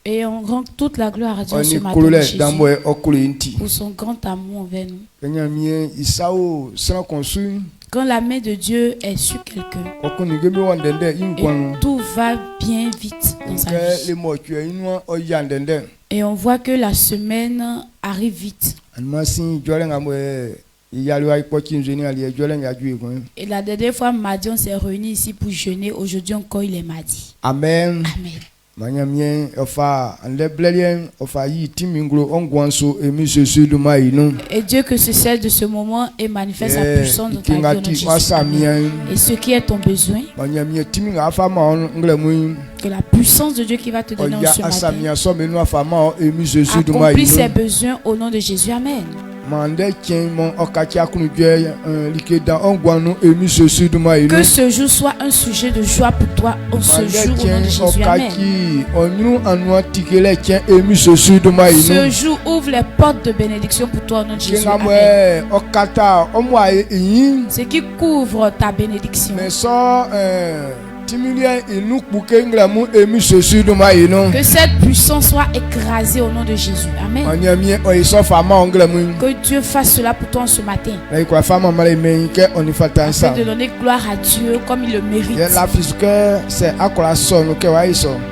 Et on rend toute la gloire à Dieu ce matin Jésus, pour son grand amour envers nous. Quand la main de Dieu est sur quelqu'un, et tout va bien vite dans sa vie. Et on voit que la semaine arrive vite. Et la dernière fois, mardi, on s'est réunis ici pour jeûner. Aujourd'hui encore, il est mardi. Amen. Amen. Et Dieu que ce cesse de ce moment et manifeste sa puissance dans ta vie au nom de Jésus. Amen. Et ce qui est ton besoin, que la puissance de Dieu qui va te donner ce matin accomplisse ses besoins au nom de Jésus. Amen. Que ce jour soit un sujet de joie pour toi en ce jour au nom de Jésus. Amen. Ce jour ouvre les portes de bénédiction pour toi au nom de Jésus. Amen. Ce qui couvre ta bénédiction. Que cette puissance soit écrasée au nom de Jésus. Amen. Que Dieu fasse cela pour toi ce matin. Afin de donner gloire à Dieu comme il le mérite.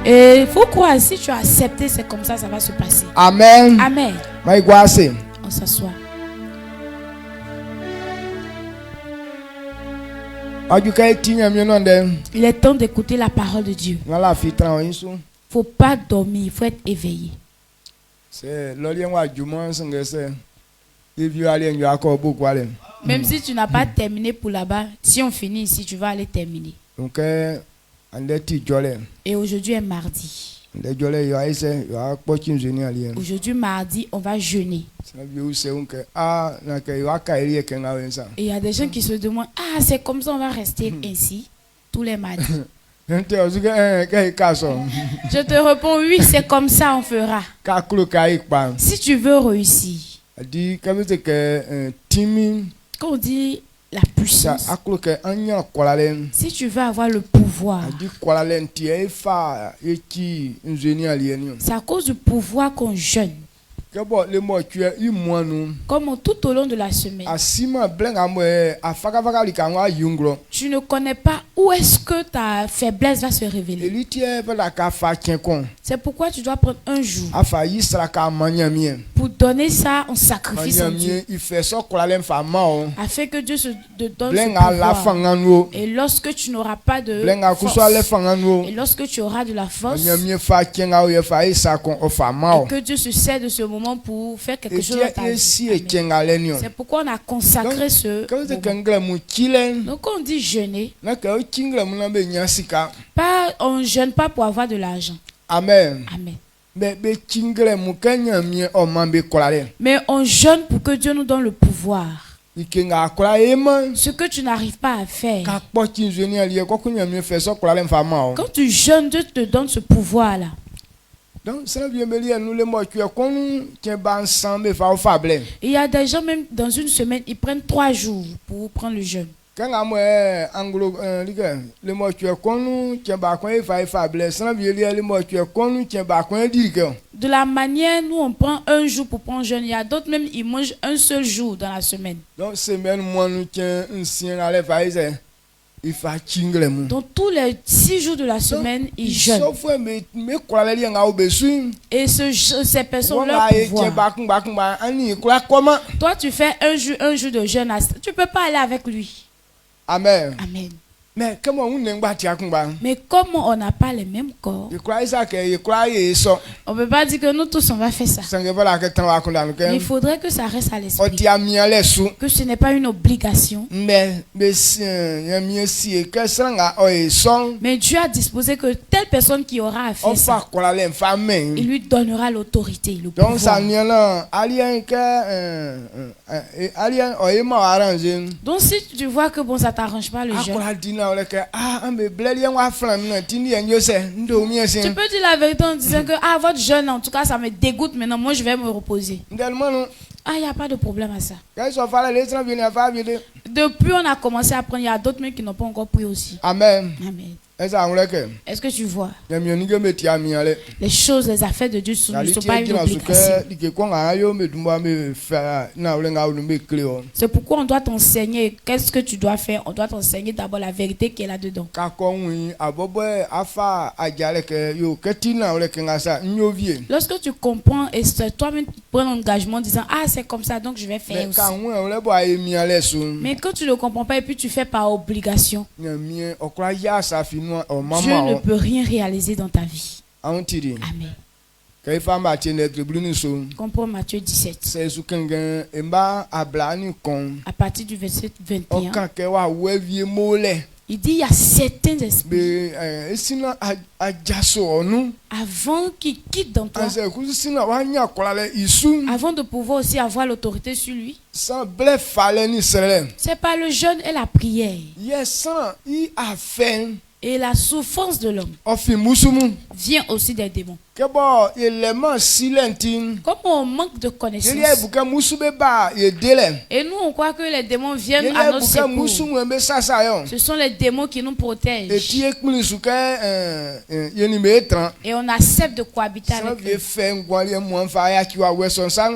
Et il faut croire, si tu as accepté, c'est comme ça, ça va se passer. Amen. Amen. On s'assoit. Il est temps d'écouter la parole de Dieu. Il ne faut pas dormir, il faut être éveillé. Même si tu n'as pas terminé pour là-bas, si on finit ici, tu vas aller terminer. Et aujourd'hui est mardi. Aujourd'hui mardi, on va jeûner. Et il y a des gens qui se demandent, ah, c'est comme ça on va rester ainsi tous les mardis. Je te réponds, oui, c'est comme ça on fera. Si tu veux réussir, quand on dit la puissance, si tu veux avoir le pouvoir, c'est à cause du pouvoir qu'on jeûne. Comme tout au long de la semaine, tu ne connais pas où est-ce que ta faiblesse va se révéler. C'est pourquoi tu dois prendre un jour pour donner ça en sacrifice à Dieu, afin que Dieu te donne ce pouvoir. Et lorsque tu n'auras pas de force, et lorsque tu auras de la force, et que Dieu se sert de ce moment pour faire quelque chose dans ta vie. C'est pourquoi on a consacré ce moment. Donc on dit jeûner, pas, on jeûne pas pour avoir de l'argent. Amen. Amen. Mais on jeûne pour que Dieu nous donne le pouvoir. Ce que tu n'arrives pas à faire, quand tu jeûnes, Dieu te donne ce pouvoir-là. Il y a des gens, même dans une semaine, ils prennent 3 jours pour prendre le jeûne. De la manière, nous on prend un jour pour prendre jeûne. Il y a d'autres même, ils mangent un seul jour dans la semaine. Dans tous les 6 jours de la semaine, ils jeûnent. Et ces personnes leur pouvoir. Toi, tu fais un jour de jeûne. Tu ne peux pas aller avec lui. Amen. Amen. Mais comment on n'a pas les mêmes corps, on ne peut pas dire que nous tous on va faire ça. Mais il faudrait que ça reste à l'esprit, que ce n'est pas une obligation. Mais Dieu a disposé que telle personne qui aura à faire ça, il lui donnera l'autorité, le pouvoir. Donc si tu vois que bon, ça t'arrange pas le jeûne, tu peux dire la vérité en disant que votre jeûne, en tout cas, ça me dégoûte maintenant, moi je vais me reposer. Il n'y a pas de problème à ça. Depuis on a commencé à prendre, il y a d'autres même qui n'ont pas encore pris aussi. Amen. Amen. Est-ce que tu vois? Les choses, les affaires de Dieu ne sont pas une obligation. C'est pourquoi on doit t'enseigner. Qu'est-ce que tu dois faire? On doit t'enseigner d'abord la vérité qui est là-dedans. Lorsque tu comprends et toi-même tu prends l'engagement en disant ah c'est comme ça donc je vais faire aussi. Mais quand tu ne comprends pas et puis tu fais par obligation, Dieu ne peut rien réaliser dans ta vie. Amen. Comprends Matthieu 17. À partir du verset 21. Il dit il y a certains esprits avant qu'ils quittent dans toi, avant de pouvoir aussi avoir l'autorité sur lui. C'est pas le jeûne et la prière et la souffrance de l'homme vient aussi des démons. Comme on manque de connaissances et nous on croit que les démons viennent à notre secours, ce sont les démons qui nous protègent et on accepte de cohabiter avec eux.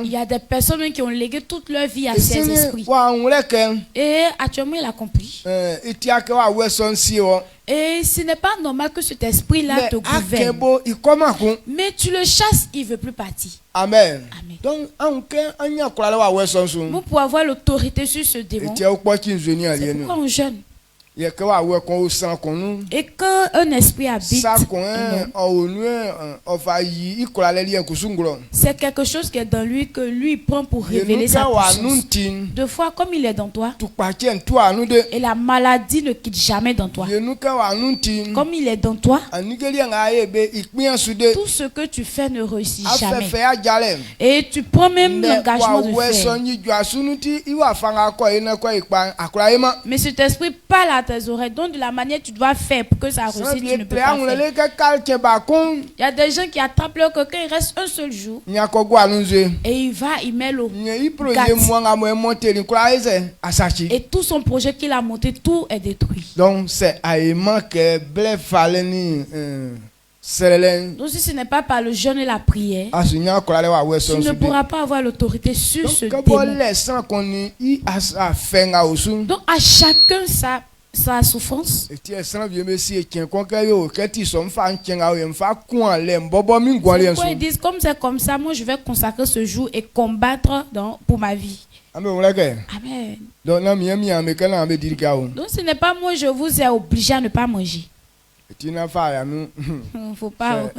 Il y a des personnes qui ont légué toute leur vie à ces esprits et actuellement il a compris. Et ce n'est pas normal que cet esprit-là te gouverne. Mais tu le chasses, il ne veut plus partir. Amen. Donc, pour avoir l'autorité sur ce démon, c'est pourquoi on jeûne. Et quand un esprit habite, c'est quelque chose qui est dans lui que lui prend pour révéler sa puissance. Deux fois, comme il est dans toi, et la maladie ne quitte jamais dans toi. Comme il est dans toi, tout ce que tu fais ne réussit jamais. Et tu prends même l'engagement de faire. Mais cet esprit parle à tes oreilles, donc de la manière tu dois faire pour que ça réussisse, tu ne peux pas faire. Il y a des gens qui attrapent leur coquin, il reste un seul jour et il met l'eau. Et tout son projet qu'il a monté, tout est détruit. Donc c'est donc si ce n'est pas par le jeûne et la prière, tu ne pourras pas avoir l'autorité sur ce démon. Donc à chacun sa souffrance. Pourquoi ils disent comme c'est comme ça, moi je vais consacrer ce jour et combattre pour ma vie. Amen. Donc ce n'est pas moi je vous ai obligé à ne pas manger. Faut pas.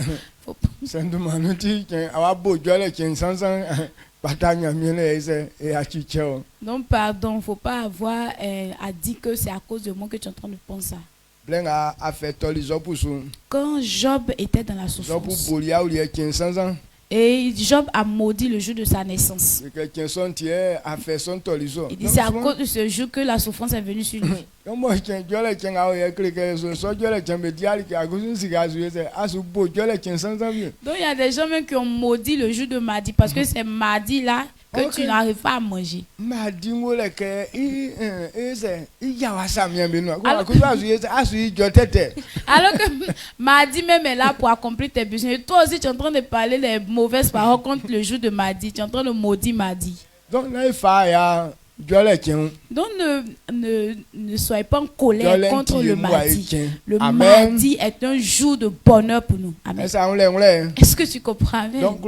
Non, pardon, faut pas avoir à dire que c'est à cause de moi que tu es en train de penser ça. Quand Job était dans la souffrance, et Job a maudit le jour de sa naissance. Il dit c'est à cause de ce jour que la souffrance est venue sur lui. Donc il y a des gens même qui ont maudit le jour de mardi parce que c'est mardi là que tu n'arrives pas à manger. Alors que mardi même est là pour accomplir tes besoins. Et toi aussi tu es en train de parler les mauvaises paroles contre le jour de mardi. Tu es en train de maudire mardi. Donc ne soyez pas en colère contre le mardi. Le mardi est un jour de bonheur pour nous. Amen. Est-ce que tu comprends? Donc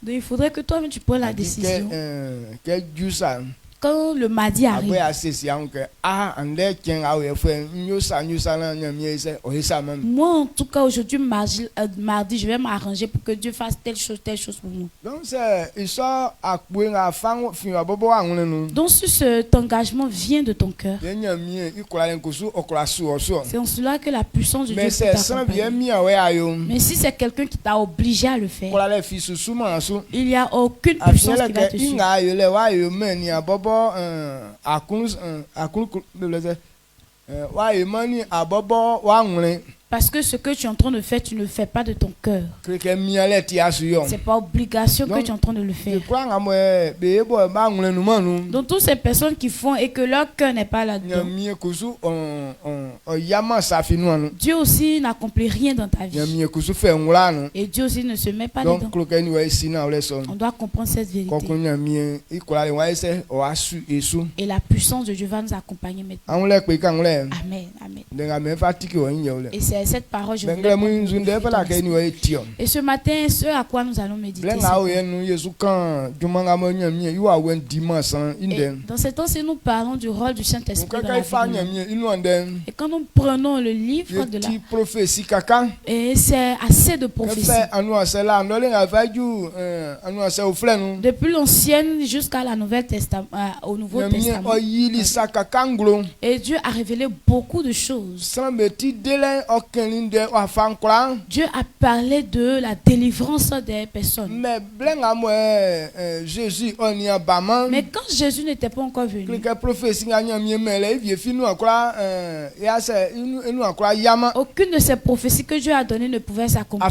il faudrait que toi-même tu prennes la décision. Quand le mardi arrive, moi en tout cas aujourd'hui mardi je vais m'arranger pour que Dieu fasse telle chose pour nous. Donc si cet engagement vient de ton cœur, c'est en cela que la puissance de Dieu peut t'accompagner. Mais si c'est quelqu'un qui t'a obligé à le faire, il n'y a aucune puissance qui va te suivre. Parce que ce que tu es en train de faire, tu ne le fais pas de ton cœur. C'est pas obligation que tu es en train de le faire. Donc toutes ces personnes qui font et que leur cœur n'est pas là-dedans, Dieu aussi n'accomplit rien dans ta vie. Et Dieu aussi ne se met pas dedans. On doit comprendre cette vérité. Et la puissance de Dieu va nous accompagner maintenant. Amen. Amen. Et c'est cette parole je voulais. Et ce matin, ce à quoi nous allons méditer. Dans ce temps-ci, nous parlons du rôle du Saint-Esprit dans la vie. Et quand nous prenons le livre de la prophétie, et c'est assez de prophéties. Depuis l'ancienne jusqu'à la Nouvelle Testament, au Nouveau Testament. Et Dieu a révélé beaucoup de choses. Dieu a parlé de la délivrance des personnes. Mais quand Jésus n'était pas encore venu, aucune de ces prophéties que Dieu a données ne pouvait s'accomplir.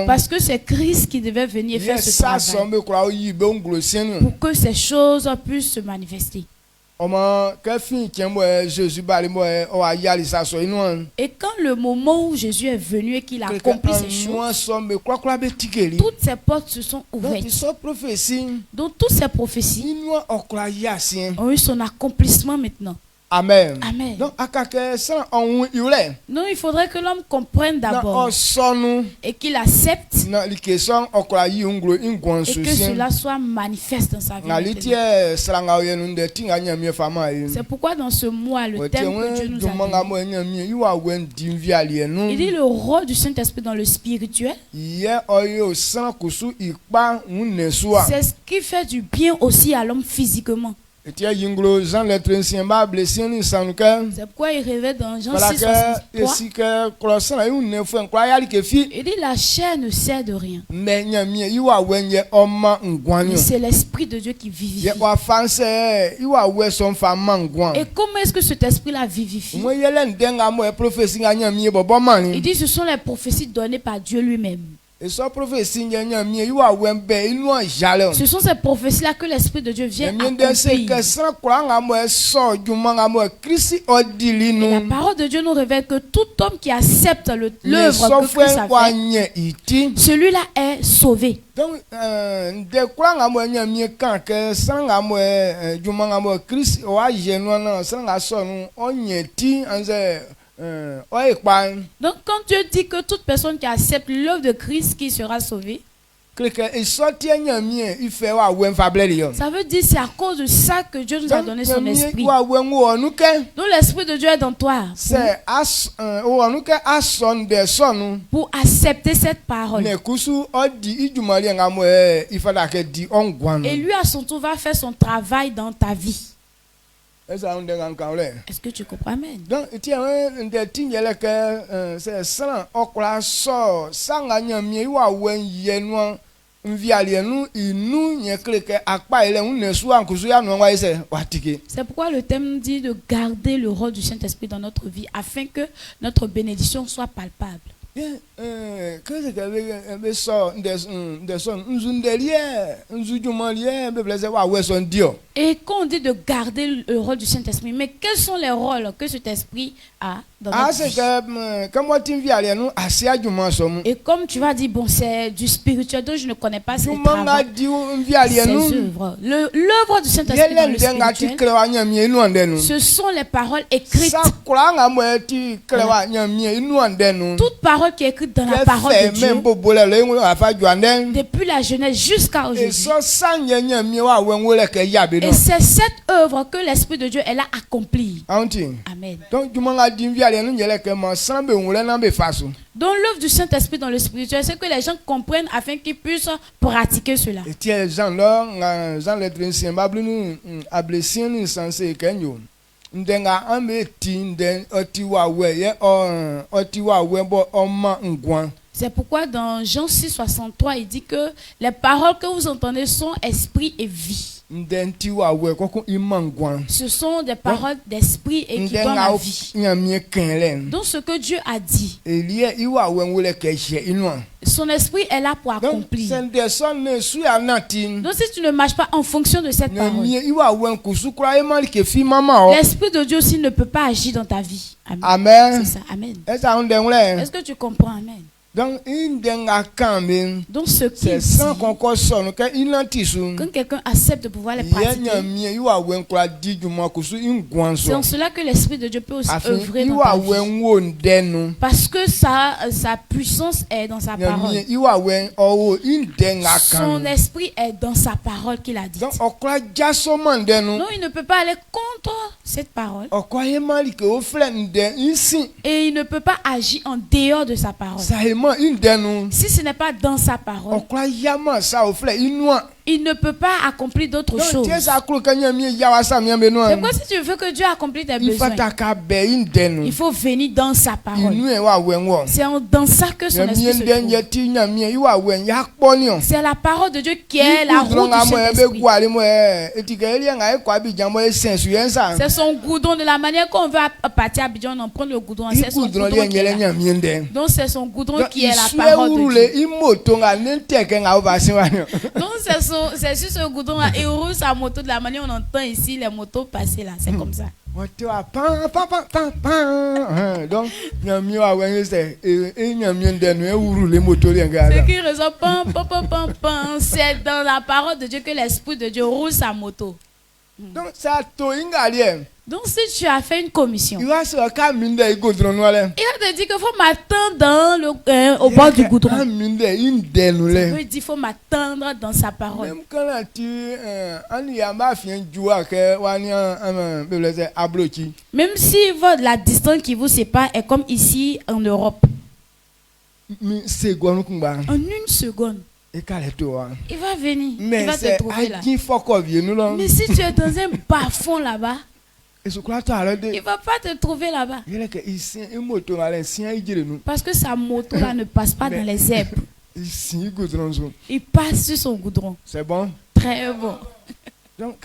Parce que c'est Christ qui devait venir faire ce travail pour que ces choses puissent se manifester. Et quand le moment où Jésus est venu et qu'il a accompli ces choses, toutes ces portes se sont ouvertes. Donc toutes ces prophéties ont eu son accomplissement maintenant. Amen. Amen. Donc, il faudrait que l'homme comprenne d'abord et qu'il accepte et que cela soit manifeste dans sa vie. C'est pourquoi dans ce mois, le thème que Dieu nous a donné, il dit le rôle du Saint-Esprit dans le spirituel. C'est ce qui fait du bien aussi à l'homme physiquement. C'est pourquoi il révèle dans Jean 6:63. Il dit la chair ne sert de rien. Mais c'est l'Esprit de Dieu qui vivifie. Et comment est-ce que cet esprit-là vivifie? Il dit ce sont les prophéties données par Dieu lui-même. Ce sont ces prophéties-là que l'Esprit de Dieu vient accomplir. Et la parole de Dieu nous révèle que tout homme qui accepte l'œuvre que Christ a fait, celui-là est sauvé. Donc, quand Dieu dit que toute personne qui accepte l'œuvre de Christ qui sera sauvée, ça veut dire c'est à cause de ça que Dieu nous a donné son esprit. Donc l'Esprit de Dieu est dans toi pour accepter cette parole. Et lui à son tour va faire son travail dans ta vie. Est-ce que tu comprends? Amen. Donc, c'est pourquoi le thème dit de garder le rôle du Saint-Esprit dans notre vie afin que notre bénédiction soit palpable. Et quand on dit de garder le rôle du Saint-Esprit, mais quels sont les rôles que cet esprit a dans notre vie? Et comme tu vas dire, bon, c'est du spirituel, donc je ne connais pas ses travaux, ses œuvres. L'œuvre du Saint-Esprit dans le spirituel, ce sont les paroles écrites. Toute parole qui est écrite dans la parole de Dieu, depuis la jeunesse jusqu'à aujourd'hui. Et c'est cette œuvre que l'Esprit de Dieu elle a accomplie. Amen. Donc l'œuvre du Saint-Esprit dans le spirituel, c'est que les gens comprennent afin qu'ils puissent pratiquer cela. C'est pourquoi dans Jean 6:63, il dit que les paroles que vous entendez sont esprit et vie. Ce sont des paroles d'esprit et qui donnent la vie. Donc ce que Dieu a dit, son esprit est là pour accomplir. Donc si tu ne marches pas en fonction de cette parole, l'esprit de Dieu aussi ne peut pas agir dans ta vie. Amen. C'est ça. Amen. Est-ce que tu comprends? Amen. Donc, ce qui est sans quand quelqu'un accepte de pouvoir les pratiquer, c'est en cela que l'Esprit de Dieu peut aussi œuvrer dans ta vie. Parce que sa puissance est dans sa parole. Son esprit est dans sa parole qu'il a dit. Non, il ne peut pas aller contre cette parole. Et il ne peut pas agir en dehors de sa parole. Si ce n'est pas dans sa parole, il ne peut pas accomplir d'autres choses. C'est pourquoi si tu veux que Dieu accomplisse tes besoins, il faut venir dans sa parole. C'est dans ça que son esprit se trouve. C'est la parole de Dieu qui est la route du Saint-Esprit. C'est son goudron. De la manière qu'on veut partir à Abidjan, on prend le goudron. C'est son goudron qui est là. Donc c'est son goudron qui est la parole de Dieu. Donc c'est juste ce goudron là, et on roule sa moto de la manière on entend ici les motos passer là, c'est comme ça. Donc ce qui résonne c'est dans la parole de Dieu que l'Esprit de Dieu roule sa moto. Donc si tu as fait une commission, il va te dire qu'il faut m'attendre au bord du goudron. Ça veut dire qu'il faut m'attendre dans sa parole. Même si la distance qui vous sépare est comme ici en Europe. En une seconde. Il va venir, il va te trouver là. Mais si tu es dans un bas-fond là-bas, il ne va pas te trouver là-bas. Parce que sa moto là ne passe pas dans les herbes. Il passe sur son goudron. C'est bon? Très bon. Donc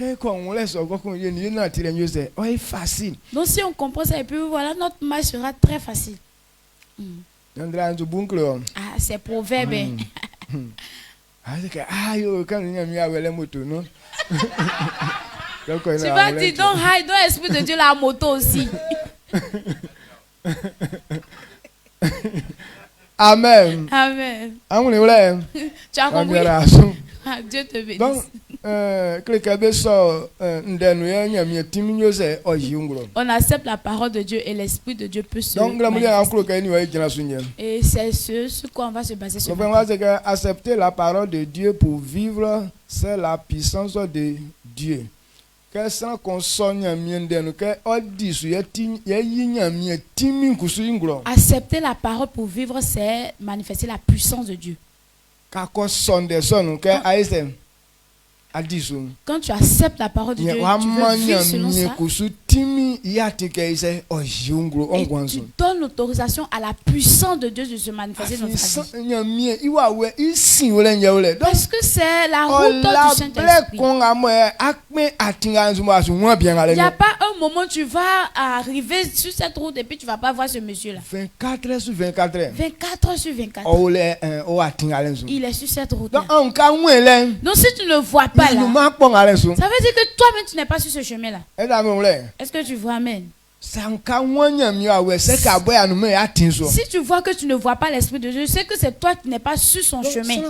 si on comprend ça et puis voilà, notre marche sera très facile. Ah, c'est proverbe. Tu vas dire donc hide dans l'Esprit de Dieu la moto aussi. Amen. Amen. Tu as compris? Dieu te bénisse. Donc, on accepte la parole de Dieu et l'Esprit de Dieu peut se manifester. Et c'est ce quoi on va se baser sur. Accepter la parole de Dieu pour vivre, c'est la puissance de Dieu. Accepter la parole pour vivre, c'est manifester la puissance de Dieu. Quand tu acceptes la parole de Dieu, tu veux vivre selon ça. Et tu donnes l'autorisation à la puissance de Dieu de se manifester dans ta vie. Parce que c'est la route du Saint-Esprit. Il n'y a pas un moment où tu vas arriver sur cette route et puis tu ne vas pas voir ce monsieur-là. 24 heures sur 24 heures. 24 heures sur 24. Il est sur cette route. Donc si tu ne vois pas là, ça veut dire que toi-même tu n'es pas sur ce chemin-là. Est-ce que tu vois? Amen. Si tu vois que tu ne vois pas l'Esprit de Dieu, c'est que c'est toi qui n'es pas sur son chemin.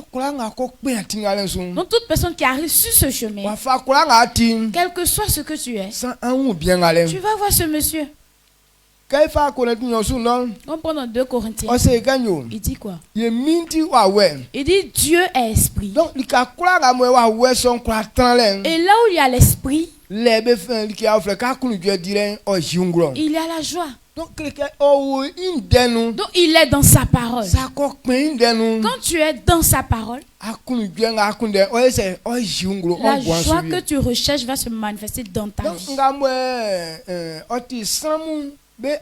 Donc toute personne qui arrive sur ce chemin, quel que soit ce que tu es, tu vas voir ce monsieur. On prend dans 2 Corinthiens. Il dit quoi? Il dit Dieu est esprit. Et là où il y a l'esprit, il y a la joie. Donc il est dans sa parole. Quand tu es dans sa parole, la joie que tu recherches va se manifester dans ta vie. Et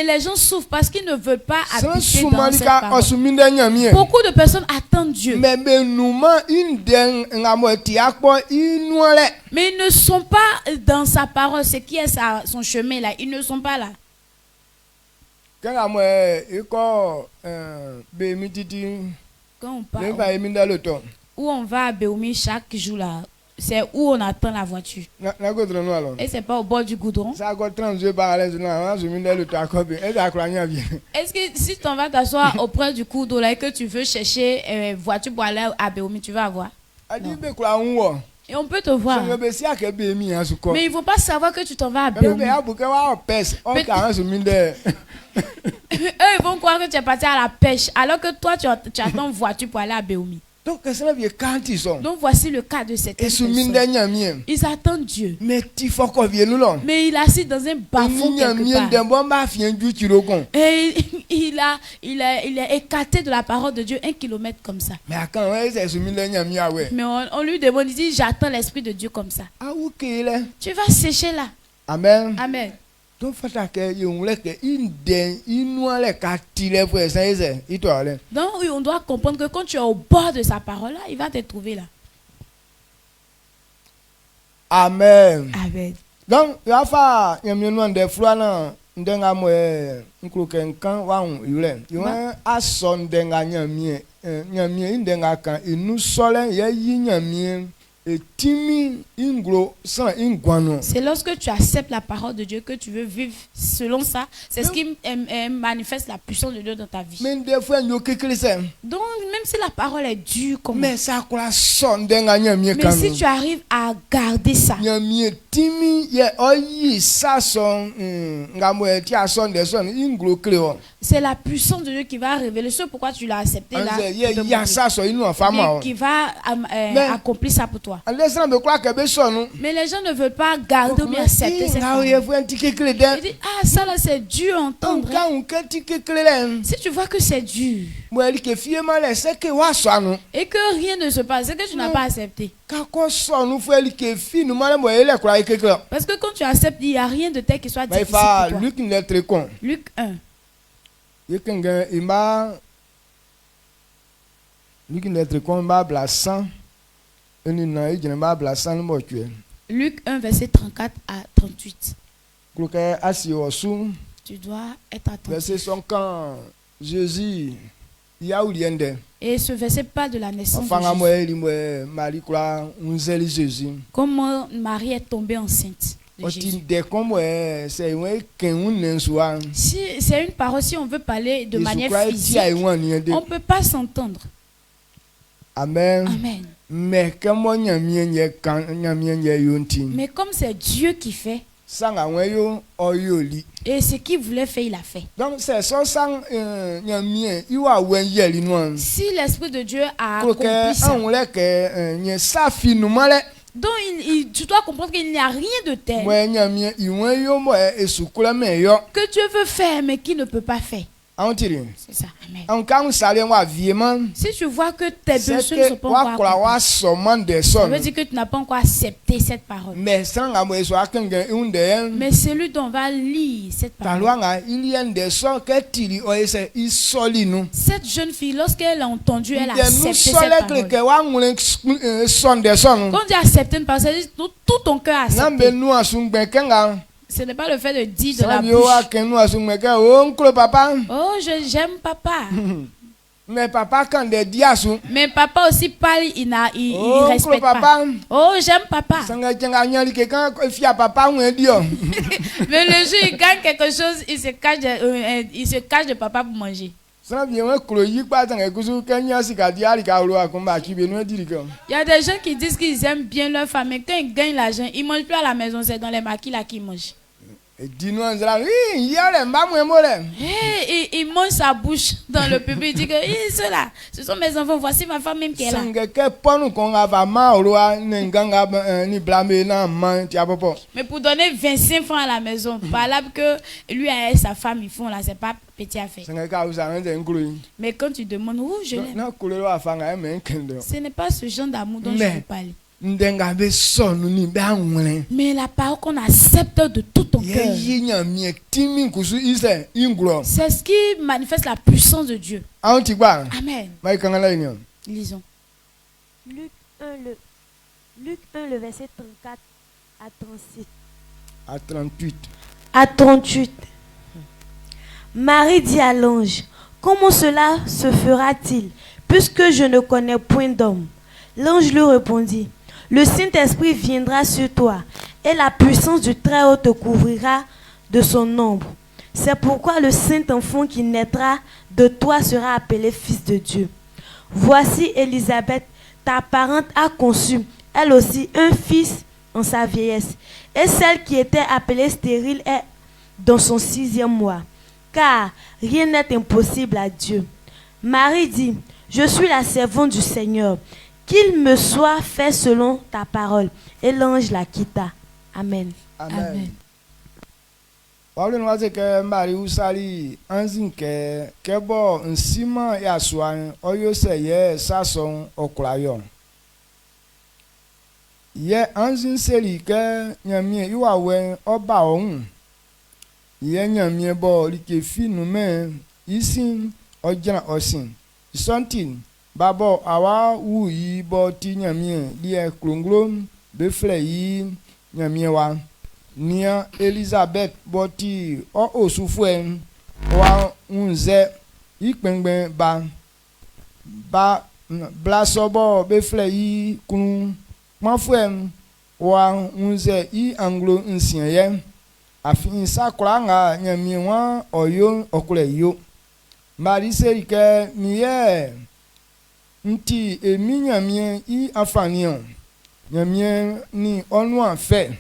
les gens souffrent parce qu'ils ne veulent pas habiter dans cette parole. Beaucoup de personnes attendent Dieu. Mais ils ne sont pas dans sa parole. Ce qui est son chemin là. Ils ne sont pas là. Quand on parle, où on va à Béoumi chaque jour là, c'est où on attend la voiture. Et c'est pas au bord du goudron. Est-ce que si tu vas t'asseoir auprès du cours d'eau là et que tu veux chercher voiture pour aller à Béoumi, tu vas avoir? Et on peut te voir. Mais ils ne vont pas savoir que tu t'en vas à Béoumi. Eux, ils vont croire que tu es parti à la pêche, alors que toi, tu attends une voiture pour aller à Béoumi. Donc voici le cas de cette personne. Ils attendent Dieu. Mais il assiste dans un bas-fond quelque part. Et il est écarté de la parole de Dieu 1 kilomètre comme ça. Mais on lui demande, il dit, j'attends l'Esprit de Dieu comme ça. Tu vas sécher là. Amen. Amen. Donc oui, on doit comprendre que quand tu es au bord de sa parole là, il va te trouver là. Amen. Amen. Donc il va faire c'est lorsque tu acceptes la parole de Dieu que tu veux vivre selon ça. C'est ce qui manifeste la puissance de Dieu dans ta vie. Donc même si la parole est dure comme mais si tu arrives à garder ça, c'est la puissance de Dieu qui va révéler ce pourquoi tu l'as accepté là, qui va accomplir ça pour toi. Mais les gens ne veulent pas garder ou bien accepter cette parole. Ils disent, ah, ça là c'est dur à entendre. Si tu vois que c'est dur et que rien ne se passe, c'est que tu n'as pas accepté. Parce que quand tu acceptes, il n'y a rien de tel qui soit difficile pour toi. Luc 1. Luc 1, verset 34 à 38. Tu dois être attentif. Et ce verset parle de la naissance de Jésus. Comment Marie est tombée enceinte. Si c'est une parole, si on veut parler de manière physique, on ne peut pas s'entendre. Amen. Amen. Mais comme c'est Dieu qui fait, et ce qu'il voulait faire, il a fait. Donc c'est si l'Esprit de Dieu a accompli ça, donc tu dois comprendre qu'il n'y a rien de tel que Dieu veut faire mais qu'il ne peut pas faire. C'est ça. Amen. Si tu vois que tes besoins ne sont pas encore accomplis, ça veut dire que tu n'as pas encore accepté cette parole. Mais celui dont on va lire cette parole, cette jeune fille, lorsqu'elle a entendu, elle a accepté cette parole. Quand tu as accepté une parole, c'est tout ton cœur a accepté. Ce n'est pas le fait de dire de la bouche. Oh, j'aime papa. Mais papa aussi parle, il respecte pas. Oh, j'aime papa. Mais le jour il gagne quelque chose, il se cache de papa pour manger. Il y a des gens qui disent qu'ils aiment bien leur femme, mais quand ils gagnent l'argent, ils ne mangent plus à la maison, c'est dans les maquis là qu'ils mangent. Il mange sa bouche dans le public, il dit que ceux-là, ce sont mes enfants, voici ma femme même qui est là. Mais pour donner 25 francs à la maison, valable que lui et sa femme ils font là, c'est pas petit affaire. Mais quand tu demandes où je l'aime, ce n'est pas ce genre d'amour dont je veux parler. Mais la parole qu'on accepte de tout ton cœur, c'est ce qui manifeste la puissance de Dieu. Amen. Lisons. Luc 1, le verset 34 à 36. À 38. À 38. Marie dit à l'ange, comment cela se fera-t-il, puisque je ne connais point d'homme? L'ange lui répondit, le Saint-Esprit viendra sur toi, et la puissance du Très-Haut te couvrira de son ombre. C'est pourquoi le Saint-Enfant qui naîtra de toi sera appelé Fils de Dieu. Voici Élisabeth, ta parente, a conçu, elle aussi, un fils en sa vieillesse. Et celle qui était appelée stérile est dans son 6e mois. Car rien n'est impossible à Dieu. Marie dit, je suis la servante du Seigneur. Qu'il me soit fait selon ta parole. Et l'ange la quitta. Amen. Amen. Marie usali anzin kebo nsima ya swan oyo seye sason okrayon ye anzin seli ke nyamie yuwa wen oba ohun ye nyamie bo like finu me isin ojana osin sontin babo awa wu yi bo ti nyamie die klonglom be fle yi nyamie wa nia Elizabeth boti o osufuen wa unze ikpengbe ba blasobo be fle yi kun mafuen wa unze I anglo nsien afin sakura nga nyami wa oyo okule yo mari serike miye nti emi nyami I afanion nyami ni onu afe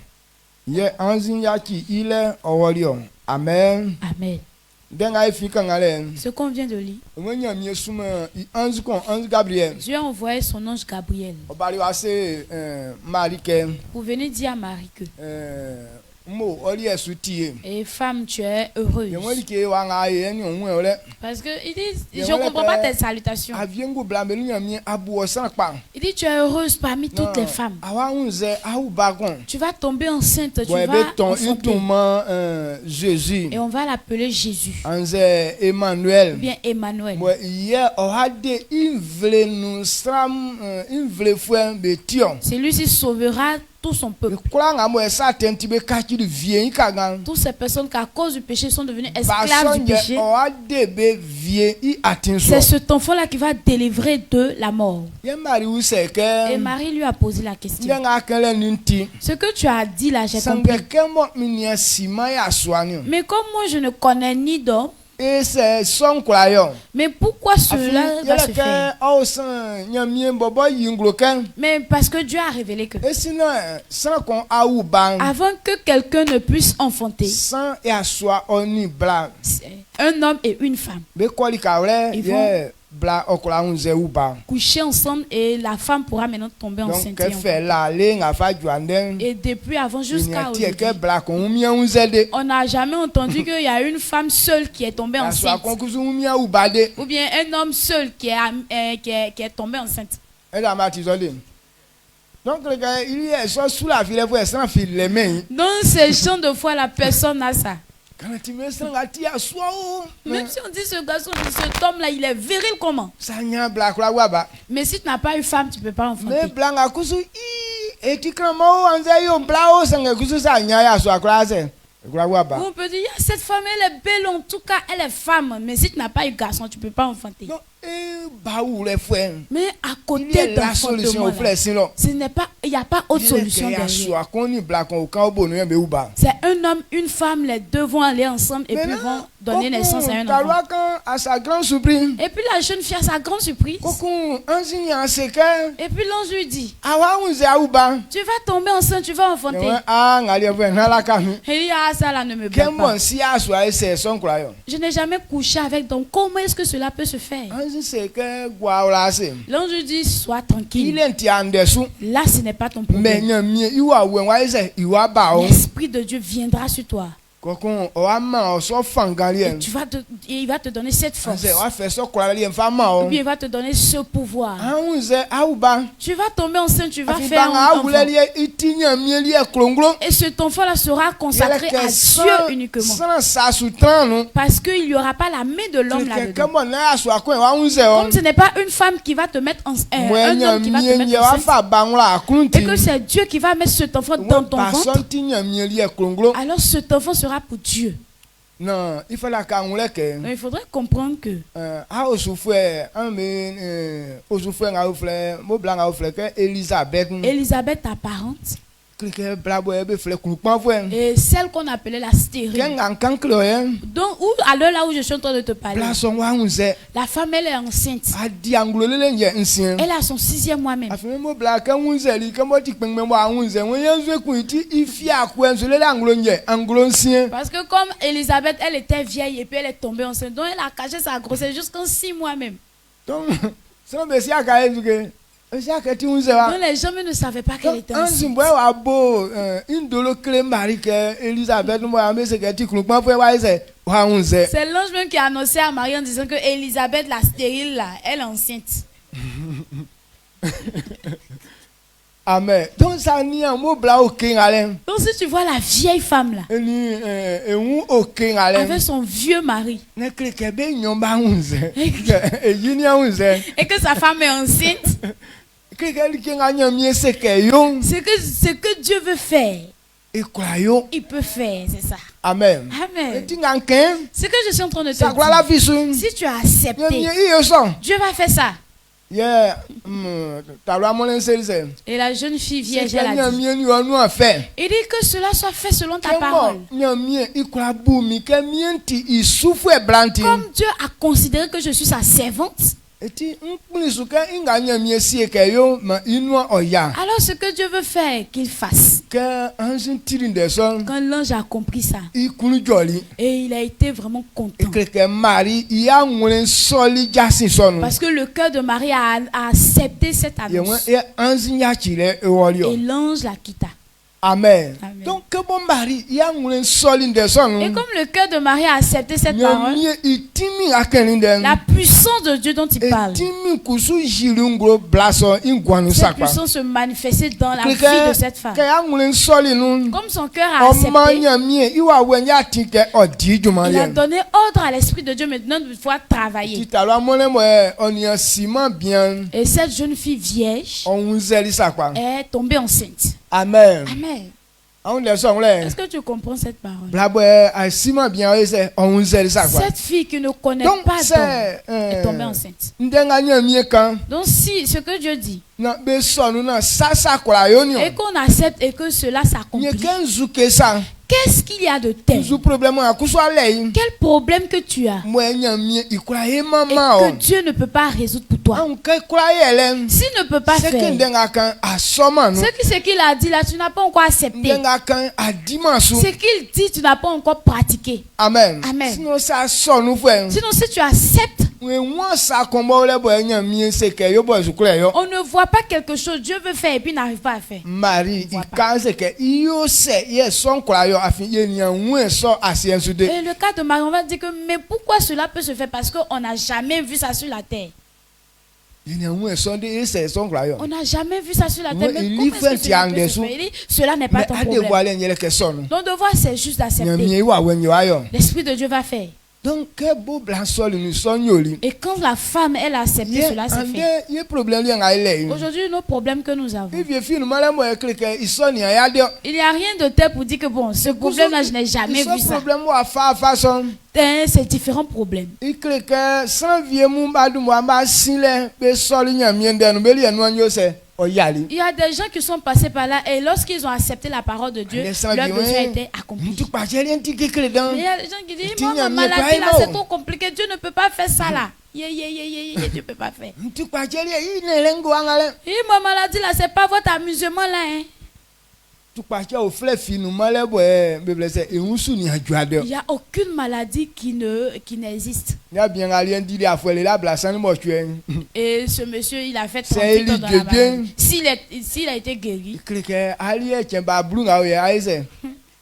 ye anzin yaki ile oworion. Amen. Amen. Ce qu'on vient de lire, Dieu a envoyé son ange Gabriel pour venir dire à Marie que et femme, tu es heureuse. Parce que il dit, je ne comprends pas tes salutations. Il dit, tu es heureuse parmi toutes les femmes. Tu vas tomber enceinte, tu vas enfanter. Et on va l'appeler Jésus. Emmanuel. Bien Emmanuel. Celui-ci sauvera tout son peuple. Toutes ces personnes qui à cause du péché sont devenues esclaves du péché. C'est cet enfant-là qui va délivrer de la mort. Et Marie lui a posé la question. Ce que tu as dit là, j'ai compris. Mais comme moi je ne connais ni d'homme, mais pourquoi cela va se faire? Mais parce que Dieu a révélé que avant que quelqu'un ne puisse enfanter, un homme et une femme, ils vont coucher ensemble et la femme pourra maintenant tomber enceinte. Et depuis avant jusqu'à aujourd'hui, on n'a jamais entendu qu'il y a une femme seule qui est tombée enceinte ou bien un homme seul qui est tombé enceinte. Donc, dans ces champs de foi, la personne a ça. Même si on dit ce garçon, cet homme-là, il est viril comment? Mais si tu n'as pas eu femme, tu ne peux pas enfanter. On peut dire, cette femme, elle est belle, en tout cas, elle est femme. Mais si tu n'as pas eu garçon, tu ne peux pas enfanter. Mais à côté d'enfantement, il n'y a pas autre solution derrière. C'est un homme, une femme, les deux vont aller ensemble et puis vont donner naissance à un enfant. Et puis la jeune fille a sa grande surprise. Et puis l'ange lui dit, tu vas tomber enceinte, tu vas enfanter. Et il dit, ah, ça là ne me plaît pas. Je n'ai jamais couché avec, donc comment est-ce que cela peut se faire? L'ange lui dit, sois tranquille. Là, ce n'est pas ton problème. L'Esprit de Dieu viendra sur toi. il va te donner cette force. Ou bien il va te donner ce pouvoir. Tu vas tomber enceinte, tu vas faire un enfant. Et cet enfant-là sera consacré à Dieu uniquement. Parce qu'il n'y aura pas la main de l'homme là-dedans. Comme ce n'est pas une femme qui va te mettre un homme qui va te mettre enceinte. Et que c'est Dieu qui va mettre cet enfant dans ton ventre. Alors cet enfant sera pour Dieu. Non, il faudrait comprendre que Élisabeth, ta parente, et celle qu'on appelait la stérile. Donc, à l'heure là où je suis en train de te parler, la femme, elle est enceinte. Elle a son 6e mois même. Parce que comme Élisabeth, elle était vieille et puis elle est tombée enceinte, donc elle a caché sa grossesse jusqu'en 6 mois même. Donc, les gens ne savaient pas qu'elle était enceinte. C'est l'ange même qui a annoncé à Marie en disant que Élisabeth, la stérile, là, elle est enceinte. Amen. Donc si tu vois la vieille femme là, avec son vieux mari, et que sa femme est enceinte, ce que Dieu veut faire, il peut faire, c'est ça. Amen. Amen. Ce que je suis en train de te dire, si tu as accepté, Dieu va faire ça. Et la jeune fille vierge, elle a dit, il dit que cela soit fait selon ta parole. Comme Dieu a considéré que je suis sa servante, alors ce que Dieu veut faire, qu'il fasse. Quand l'ange a compris ça, et il a été vraiment content. Parce que le cœur de Marie a accepté cette annonce. Et l'ange la quitta. Amen. Donc, et comme le cœur de Marie a accepté cette parole, la puissance de Dieu dont il parle, cette puissance se manifestait dans la vie de cette femme. Comme son cœur a accepté, il a donné ordre à l'Esprit de Dieu maintenant de pouvoir travailler. Et cette jeune fille vierge est tombée enceinte. Amen. Amen. Est-ce que tu comprends cette parole? Cette fille qui ne connaît pas d'homme est tombée enceinte. Donc si ce que Dieu dit et qu'on accepte et que cela s'accomplit, qu'est-ce qu'il y a de tel? Quel problème que tu as et que Dieu ne peut pas résoudre pour toi? S'il ne peut pas faire, ce qu'il a dit là, tu n'as pas encore accepté. Ce qu'il dit, tu n'as pas encore pratiqué. Amen. Amen. Sinon, si tu acceptes, on ne voit pas quelque chose, Dieu veut faire et puis n'arrive pas à faire. Marie, et le cas de Marie, on va dire que, mais pourquoi cela peut se faire? Parce qu'on n'a jamais vu ça sur la terre. On n'a jamais vu ça sur la terre. Mais comment est-ce que cela peut se faire? Cela n'est pas ton problème. Ton devoir, c'est juste d'accepter. L'Esprit de Dieu va faire. Donc, et quand la femme, elle a accepté cela, c'est fait. Aujourd'hui, nos problèmes que nous avons, il n'y a rien de tel pour dire que bon, ce problème-là, je n'ai jamais vu ça. C'est différents problèmes. Il y a des gens qui sont passés par là et lorsqu'ils ont accepté la parole de Dieu, leur besoin était accompli. Il y a des gens qui disent, moi, ma maladie là, c'est trop compliqué, Dieu ne peut pas faire ça là. Dieu ne peut pas faire. Ma maladie là, c'est pas votre amusement là. Hein. Il n'y a aucune maladie qui n'existe. Et ce monsieur, il a fait 38 ans dans la maladie. S'il a été guéri,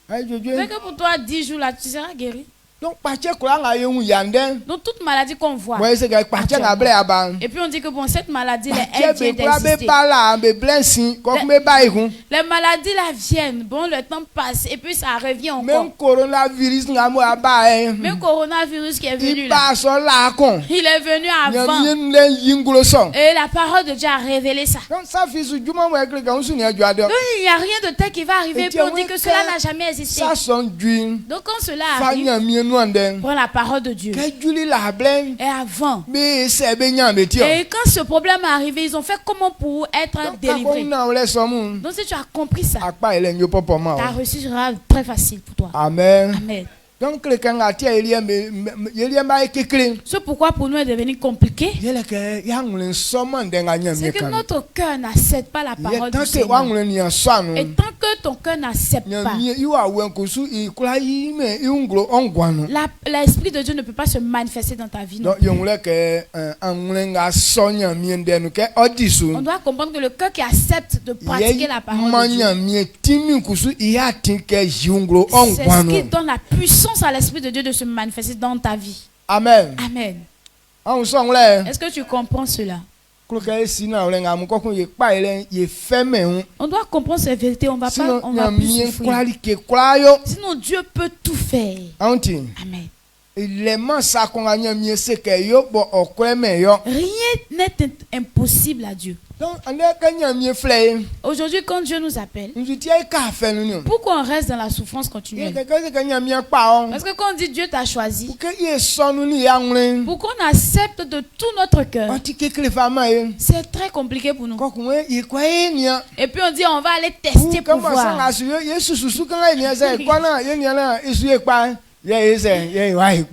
que pour toi 10 jours là, tu seras guéri. Donc toute maladie qu'on voit. Et puis on dit que bon, cette maladie elle vient d'exister. Les maladies là viennent, bon le temps passe et puis ça revient encore. Même coronavirus qui est venu là, il est venu avant. Et la parole de Dieu a révélé ça. Donc il n'y a rien de tel qui va arriver puis on dit que cela n'a jamais existé. Donc quand cela arrive, prends la parole de Dieu. Et avant. Et quand ce problème est arrivé, ils ont fait comment pour être délivrés. Donc si tu as compris ça, ta réussite sera très facile pour toi. Amen. Amen. Donc, c'est pourquoi pour nous est devenu compliqué. C'est que notre cœur n'accepte pas la parole du Seigneur. Et tant que ton cœur n'accepte pas, l'Esprit de Dieu ne peut pas se manifester dans ta vie. On doit comprendre que le cœur qui accepte de pratiquer la parole de Dieu, c'est ce qui donne la puissance à l'Esprit de Dieu de se manifester dans ta vie. Amen. Amen. Est-ce que tu comprends cela? On doit comprendre ces vérités. On va pas plus souffrir. Sinon Dieu peut tout faire. Amen. Rien n'est impossible à Dieu. Aujourd'hui, quand Dieu nous appelle, pourquoi on reste dans la souffrance continuelle? Parce que quand on dit Dieu t'a choisi, pourquoi on accepte de tout notre cœur? C'est très compliqué pour nous. Et puis on dit on va aller tester pour voir. Et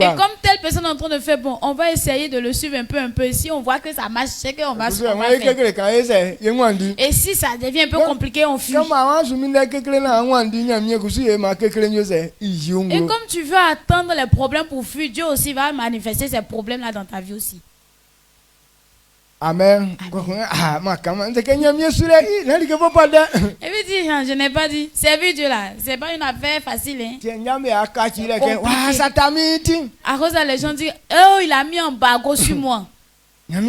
comme telle personne est en train de faire, bon, on va essayer de le suivre un peu. Si on voit que ça marche, c'est qu'on va faire. Et si ça devient un peu compliqué, on fuit. Et comme tu veux attendre les problèmes pour fuir, Dieu aussi va manifester ces problèmes-là dans ta vie aussi. Amen. Et puis dit, je n'ai pas dit, servir Dieu là, c'est pas une affaire facile. À cause de les gens disent, oh, il a mis un embargo sur moi. Œuvre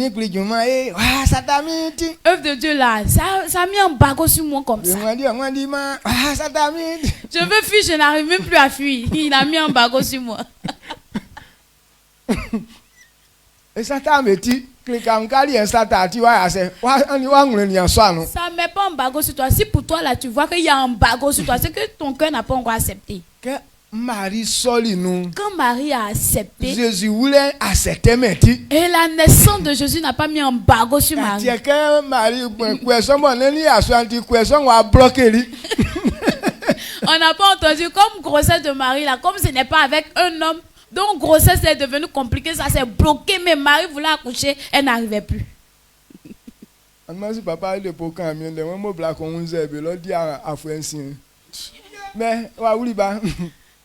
de Dieu là, ça a mis un embargo sur moi comme ça. Je veux fuir, je n'arrive même plus à fuir. Il a mis un embargo sur moi. Et ça met pas un embargo sur toi. Si pour toi là tu vois qu'il y a un embargo sur toi, c'est que ton cœur n'a pas encore accepté. Quand Marie a accepté, Jésus voulait accepter. Et la naissance de Jésus n'a pas mis un embargo sur Marie. On n'a pas entendu comme grossesse de Marie là, comme ce n'est pas avec un homme. Donc grossesse est devenue compliquée, ça s'est bloqué, mais Marie voulait accoucher, elle n'arrivait plus.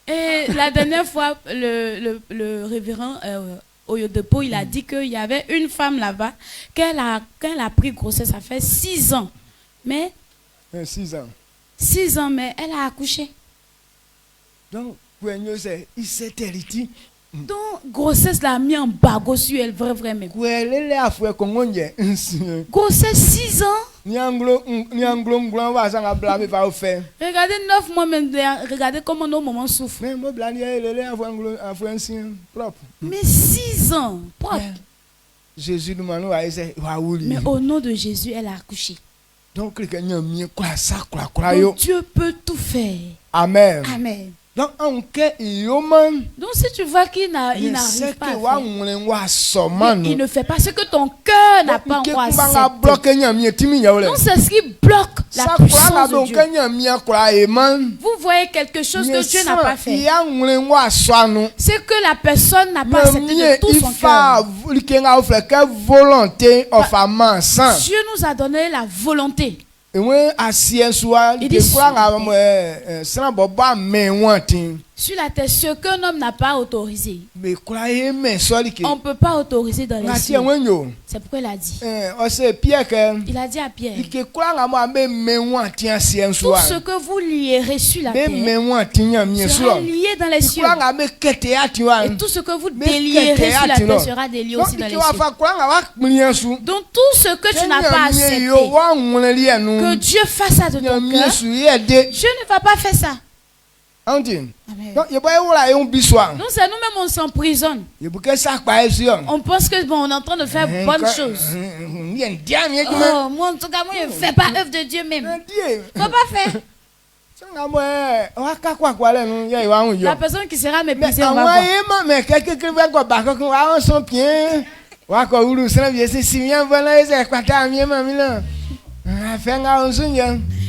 Et la dernière fois, le révérend Oyodepo, il a dit qu'il y avait une femme là-bas, quand elle a pris grossesse, ça fait 6 ans. Mais 6 ans. 6 ans, mais elle a accouché. Donc, grossesse l'a mis en embargo sur elle, vraiment. Grossesse 6 ans. Regardez 9 mois même, regardez comment nos mamans souffrent. Mais 6 ans, propre. Jésus nous mais au nom de Jésus, elle a accouché. Donc Dieu peut tout faire. Amen. Amen. Donc si tu vois qu'il n'arrive pas à faire, il ne fait pas ce que ton cœur n'a pas encore accepté. Donc c'est ce qui bloque la puissance de Dieu. Vous voyez quelque chose que Dieu n'a pas fait. C'est que la personne n'a pas accepté de tout son cœur. Dieu nous a donné la volonté. Il dit, Sur la terre, ce qu'un homme n'a pas autorisé, on ne peut pas autoriser dans les cieux. C'est pourquoi il a dit. Il a dit à Pierre, tout ce que vous lierez sur la terre sera lié dans les cieux. Et tout ce que vous délierez sur la terre sera délié aussi dans les cieux. Donc tout ce que tu n'as pas accepté, que Dieu fasse ça de ton cœur, Dieu ne va pas faire ça. Amen. Donc c'est nous-mêmes on s'emprisonne. On pense que bon, on est en train de faire bonne chose. Oh, moi en tout cas moi je ne fais pas œuvre de Dieu même. Faut pas faire. La personne qui sera méprisée, on va voir.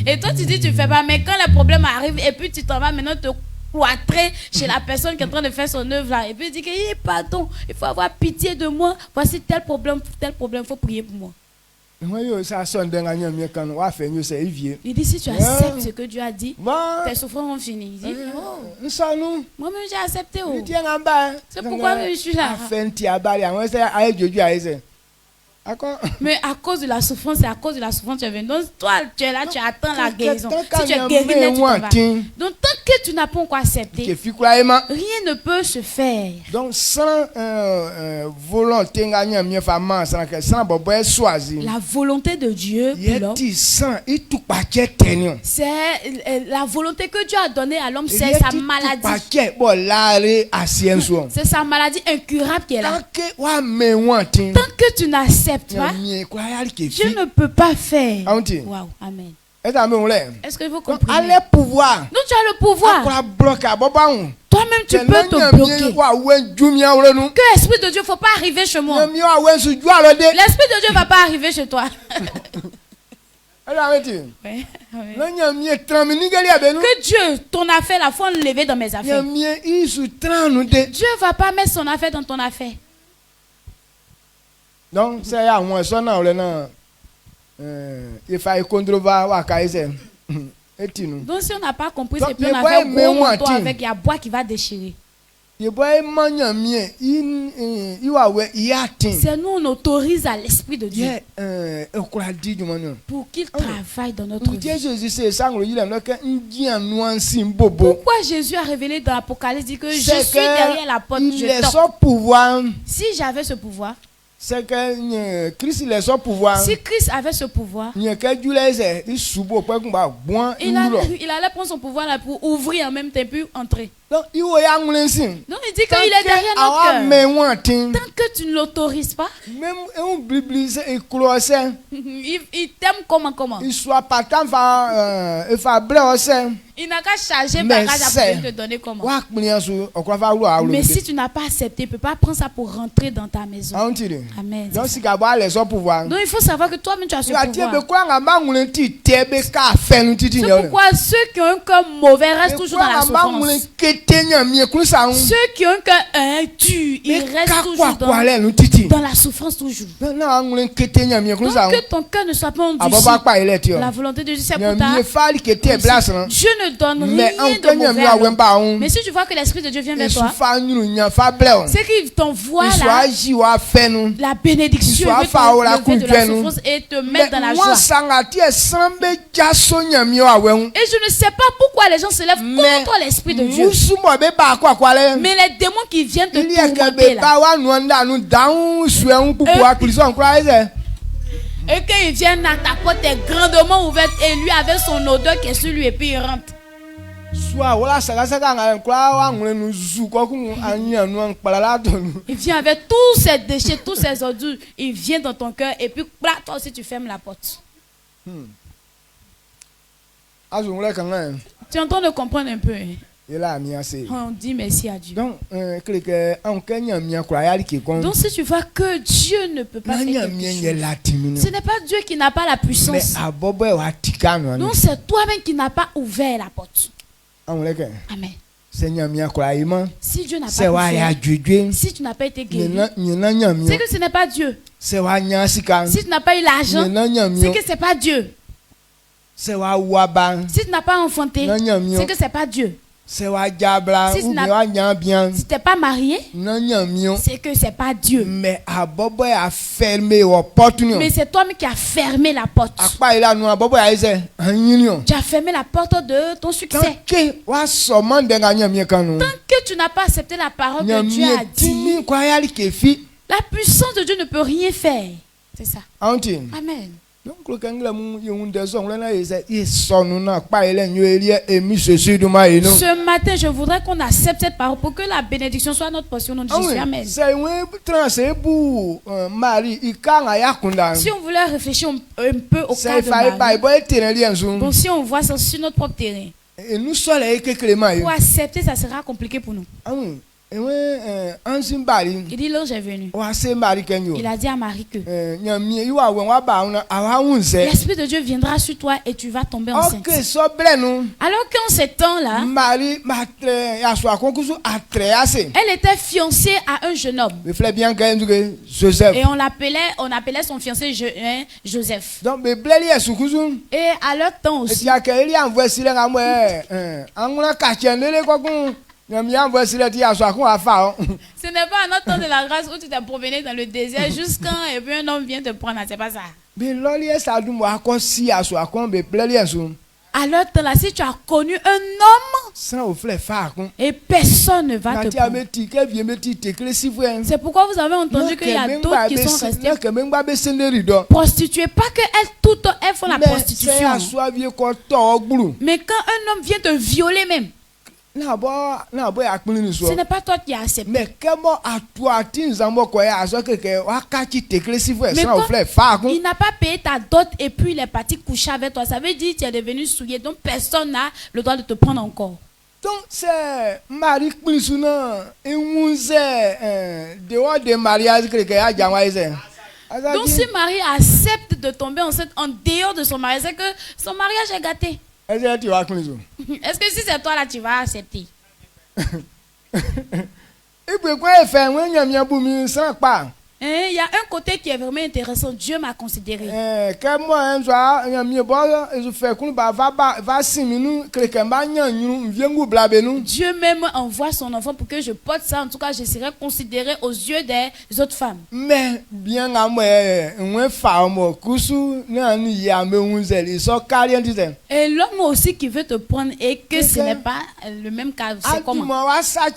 Et toi tu dis tu fais pas, mais quand le problème arrive et puis tu t'en vas maintenant te cloîtrer chez la personne qui est en train de faire son œuvre là et puis tu dis que pardon, il faut avoir pitié de moi, voici tel problème, il faut prier pour moi. Il dit si tu acceptes ce que Dieu a dit, tes souffrances vont finir. Il dit moi-même j'ai accepté. C'est pourquoi je suis là. Mais à cause de la souffrance, c'est à cause de la souffrance que tu es venu. Donc toi tu es là, tu attends la guérison. Si tu es guéri, tu t'en vas. Donc tant que tu n'as pas encore accepté, rien ne peut se faire. Donc sans volonté, la volonté de Dieu, c'est la volonté que Dieu a donnée à l'homme, c'est sa maladie. C'est sa maladie incurable qui est là. Tant que tu n'acceptes pas, Dieu ne peut pas faire. Wow, amen. Est-ce que vous comprenez? Donc tu as le pouvoir. Toi-même tu peux te bloquer. Que l'Esprit de Dieu ne faut pas arriver chez moi. L'Esprit de Dieu ne va pas arriver chez toi. Que Dieu, ton affaire, la faut enlever dans mes affaires. Dieu ne va pas mettre son affaire dans ton affaire. Donc, c'est à moi, donc, si on n'a pas compris, c'est plus on a fait un gros manteau avec il y a bois qui va déchirer. C'est nous, on autorise à l'Esprit de Dieu pour qu'il travaille dans notre vie. Pourquoi Jésus a révélé dans l'Apocalypse, dit que je suis derrière la porte, je toque. Si j'avais ce pouvoir, c'est que Christ a son pouvoir. Si Christ avait ce pouvoir, il allait prendre son pouvoir là pour ouvrir en même temps puis entrer. Donc il dit qu'il est derrière notre cœur. Tant que tu ne l'autorises pas, il t'aime comment? Il n'a qu'à charger bagage pour te donner comment. Mais si tu n'as pas accepté, il ne peut pas prendre ça pour rentrer dans ta maison. Amen. Donc il faut savoir que toi-même tu as ce pouvoir. C'est pourquoi ceux qui ont un cœur mauvais restent toujours dans la souffrance. Ceux qui ont un cœur dur, ils restent toujours dans la souffrance toujours. Donc que ton cœur ne soit pas endurci. La volonté de Dieu, c'est pour ta. Dieu ne donne rien de mauvais. Mais si tu vois que l'Esprit de Dieu vient vers toi, c'est qu'il t'envoie la bénédiction de la souffrance et te mettre dans la joie. Et je ne sais pas pourquoi les gens se lèvent contre l'Esprit de Dieu. Mais les démons qui viennent te tourmenter là, et qu'ils viennent à ta porte est grandement ouverte et lui avec son odeur qui est sur lui et puis il rentre. Il vient avec tous ces déchets, tous ces ordures, il vient dans ton cœur et puis toi aussi tu fermes la porte. Tu es en train de comprendre un peu, hein? On dit merci à Dieu. Donc si tu vois que Dieu ne peut pas faire quelque chose, ce n'est pas Dieu qui n'a pas la puissance. Donc c'est toi-même qui n'as pas ouvert la porte. Amen. Si Dieu n'a pas fait, si tu n'as pas été guéri, c'est que ce n'est pas Dieu. Si tu n'as pas eu l'argent, c'est que ce n'est pas Dieu. Si tu n'as pas enfanté, c'est que ce n'est pas Dieu. Si t'es pas marié, c'est que c'est pas Dieu. Mais c'est toi-même qui as fermé la porte. Tu as fermé la porte de ton succès. Tant que tu n'as pas accepté la parole que Dieu a dit, la puissance de Dieu ne peut rien faire. C'est ça. Amen. Ce matin, je voudrais qu'on accepte cette parole pour que la bénédiction soit notre portion. Nom de Jésus. Amen. Si on voulait réfléchir un peu au cas de Marie, bon, si on voit ça sur notre propre terrain, pour accepter, ça sera compliqué pour nous. Il dit l'ange est venu. Il a dit à Marie que l'Esprit de Dieu viendra sur toi et tu vas tomber enceinte. Alors qu'en ces temps-là, elle était fiancée à un jeune homme. Et on appelait son fiancé Joseph. Et à leur temps aussi, ce n'est pas un autre temps de la grâce où tu t'es promené dans le désert jusqu'à et puis un homme vient te prendre. C'est pas ça. Alors si tu as connu un homme et personne ne va te prendre. C'est pourquoi vous avez entendu qu'il y a d'autres qui sont restés prostituées. Pas qu'elles toutes elles font la prostitution. Mais quand un homme vient te violer même, ce n'est pas toi qui as accepté. Mais quand il n'a pas payé ta dot et puis il est parti coucher avec toi, ça veut dire que tu es devenu souillé. Donc personne n'a le droit de te prendre encore. Donc c'est Marie donc si Marie accepte de tomber enceinte en dehors de son mariage, c'est que son mariage est gâté. Est-ce que si c'est toi là, tu vas accepter? Il y a un côté qui est vraiment intéressant. Dieu m'a considéré. Dieu même envoie son enfant pour que je porte ça. En tout cas, je serai considéré aux yeux des autres femmes. Mais bien et l'homme aussi qui veut te prendre et que ce n'est pas le même cas. C'est comment? Ça veut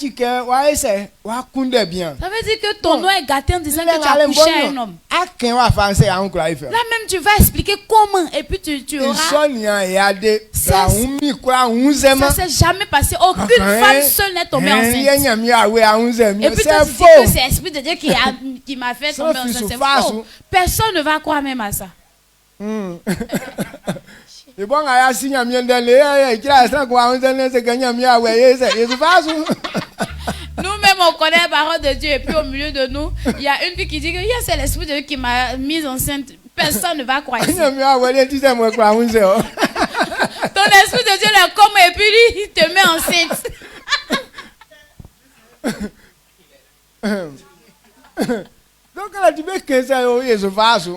dire que ton nom est gâté en disant que tu as couché à un homme. Là même tu vas expliquer comment et puis tu auras. Ça s'est jamais passé. Aucune femme seule n'est tombée enceinte. Et puis tu dis que c'est l'Esprit de Dieu qui m'a fait tomber enceinte. C'est faux. Personne ne va croire même à ça. Nous-mêmes, on connaît la parole de Dieu et puis au milieu de nous, il y a une fille qui dit que c'est l'Esprit de Dieu qui m'a mise enceinte. Personne ne va croire ici. Ton Esprit de Dieu est comme et puis lui, il te met enceinte. Donc là, tu veux que ça ils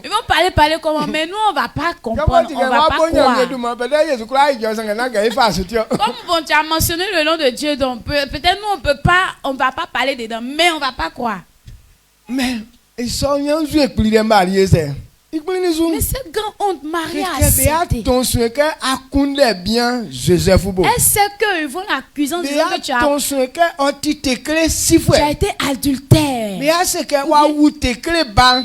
vont parler comment, mais nous on va pas comprendre, on va pas croire. Comme bon, tu as mentionné le nom de Dieu, donc peut-être nous on va pas parler dedans, mais on va pas croire. Mais ils sont mais cette grande honte, Marie a accepté. Elle sait qu'ils vont l'accuser en disant que tu as été adultère.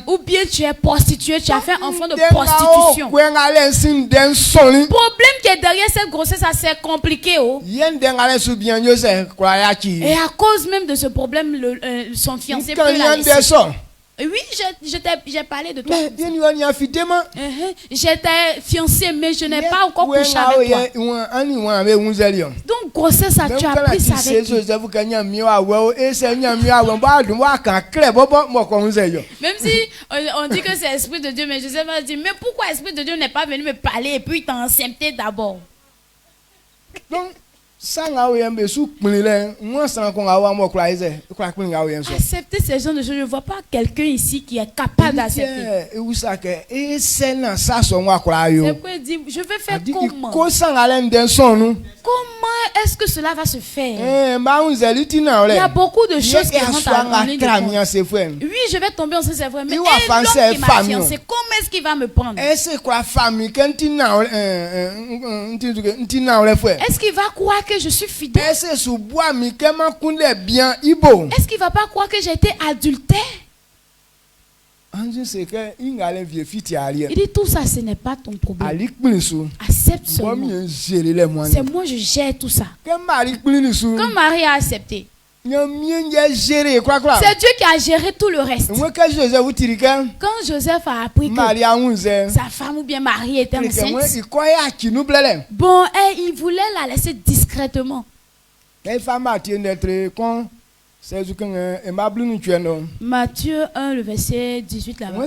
Ou bien tu es prostituée, tu as fait un enfant de prostitution. Le problème qui est derrière cette grossesse, ça c'est compliqué. Et à cause même de ce problème, son fiancé peut la laisser. Oui, j'ai parlé de toi. J'étais fiancée, mais je n'ai pas encore couché avec toi. Donc, grossesse, tu as pris ça avec lui. Même si on dit que c'est l'Esprit de Dieu, mais Joseph a dit, mais pourquoi l'Esprit de Dieu n'est pas venu me parler et puis il t'a enceinté d'abord? Donc, Accepter ces gens de choses, je ne vois pas quelqu'un ici qui est capable d'accepter. C'est pourquoi il dit, je vais faire comment? Comment est-ce que cela va se faire? Il y a beaucoup de choses qui rentrent en ligne de compte. Oui, je vais tomber enceinte, c'est vrai, mais l'homme qui m'a fiancé, comment est-ce qu'il va me prendre? Est-ce qu'il va croire que je suis fidèle? Est-ce qu'il va pas croire que j'ai été adultère? Il dit tout ça, ce n'est pas ton problème. Accepte seulement. C'est moi, je gère tout ça. Comme Marie a accepté. C'est Dieu qui a géré tout le reste. Quand Joseph a appris que sa femme ou bien Marie était enceinte, bon, il voulait la laisser discrètement. Matthieu 1, le verset 18 là-bas.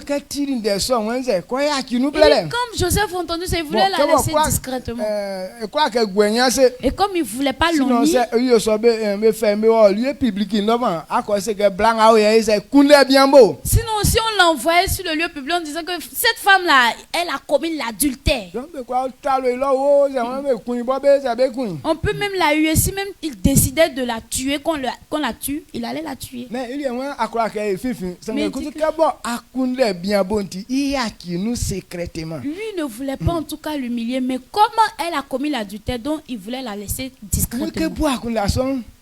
Comme Joseph a entendu ça, il voulait la laisser discrètement. Et comme il ne voulait pas l'ennuyer, sinon si on l'envoyait sur le lieu public en disant que cette femme-là, elle a commis l'adultère. On peut même la huer. Si même il décidait de la tuer, qu'on la tue, il allait la tuer. Mais lui ne voulait pas en tout cas l'humilier, mais comment elle a commis l'adultère, donc il voulait la laisser discrètement.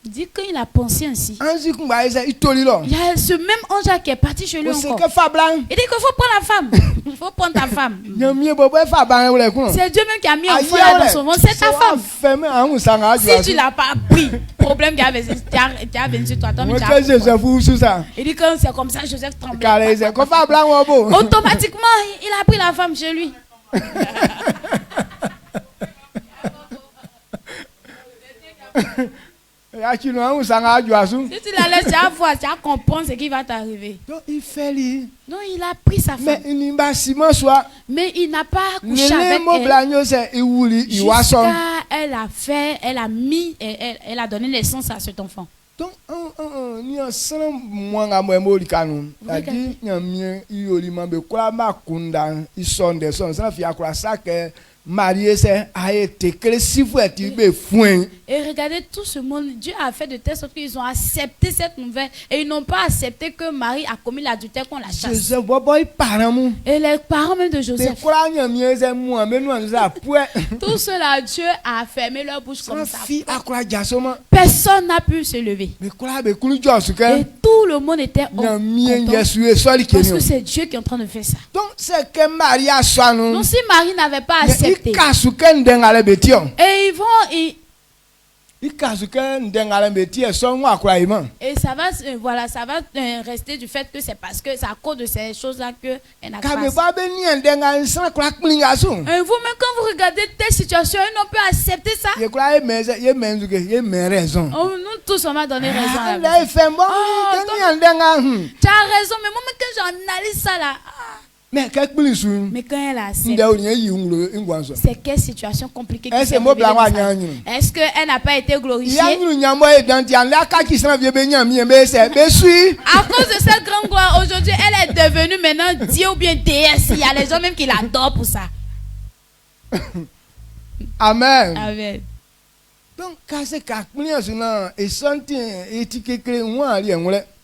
Dit qu'il a pensé ainsi. Il y a ce même ange qui est parti chez lui encore. Il dit qu'il faut prendre la femme. Il faut prendre ta femme. C'est Dieu même qui a mis un feu là dans son ventre. C'est ta femme. Si tu ne l'as pas pris, problème qui a venu sur toi. Il dit que c'est comme ça, Joseph tremblait. Automatiquement, il a pris la femme chez lui. Si tu la laisses, tu vas voir, tu vas comprendre ce qui va t'arriver. Donc il a pris sa femme. Mais il n'a pas couché avec elle. Jusqu'à elle a donné naissance à cet enfant. Donc, et regardez tout ce monde, Dieu a fait de telle sorte qu'ils ont accepté cette nouvelle et ils n'ont pas accepté que Marie a commis l'adultère qu'on la chasse. Et les parents même de Joseph, tout cela, Dieu a fermé leur bouche comme ça. Personne n'a pu se lever. Et tout le monde était content parce que c'est Dieu qui est en train de faire ça. Donc si Marie n'avait pas accepté, et ils vont et ça va rester du fait que c'est parce que c'est à cause de ces choses-là que elle n'a pas accepté. Vous-même quand vous regardez telle situation, ils n'ont pas accepté ça. Nous tous on m'a donné raison. Tu as raison, mais moi quand j'analyse ça là. Mais quand elle a accepté, c'est quelle situation compliquée qui s'est révélée. Est-ce qu'elle n'a pas été glorifiée? À cause de cette grande gloire, aujourd'hui, elle est devenue maintenant Dieu ou bien déesse. Il y a les gens même qui l'adorent pour ça. Amen. Amen.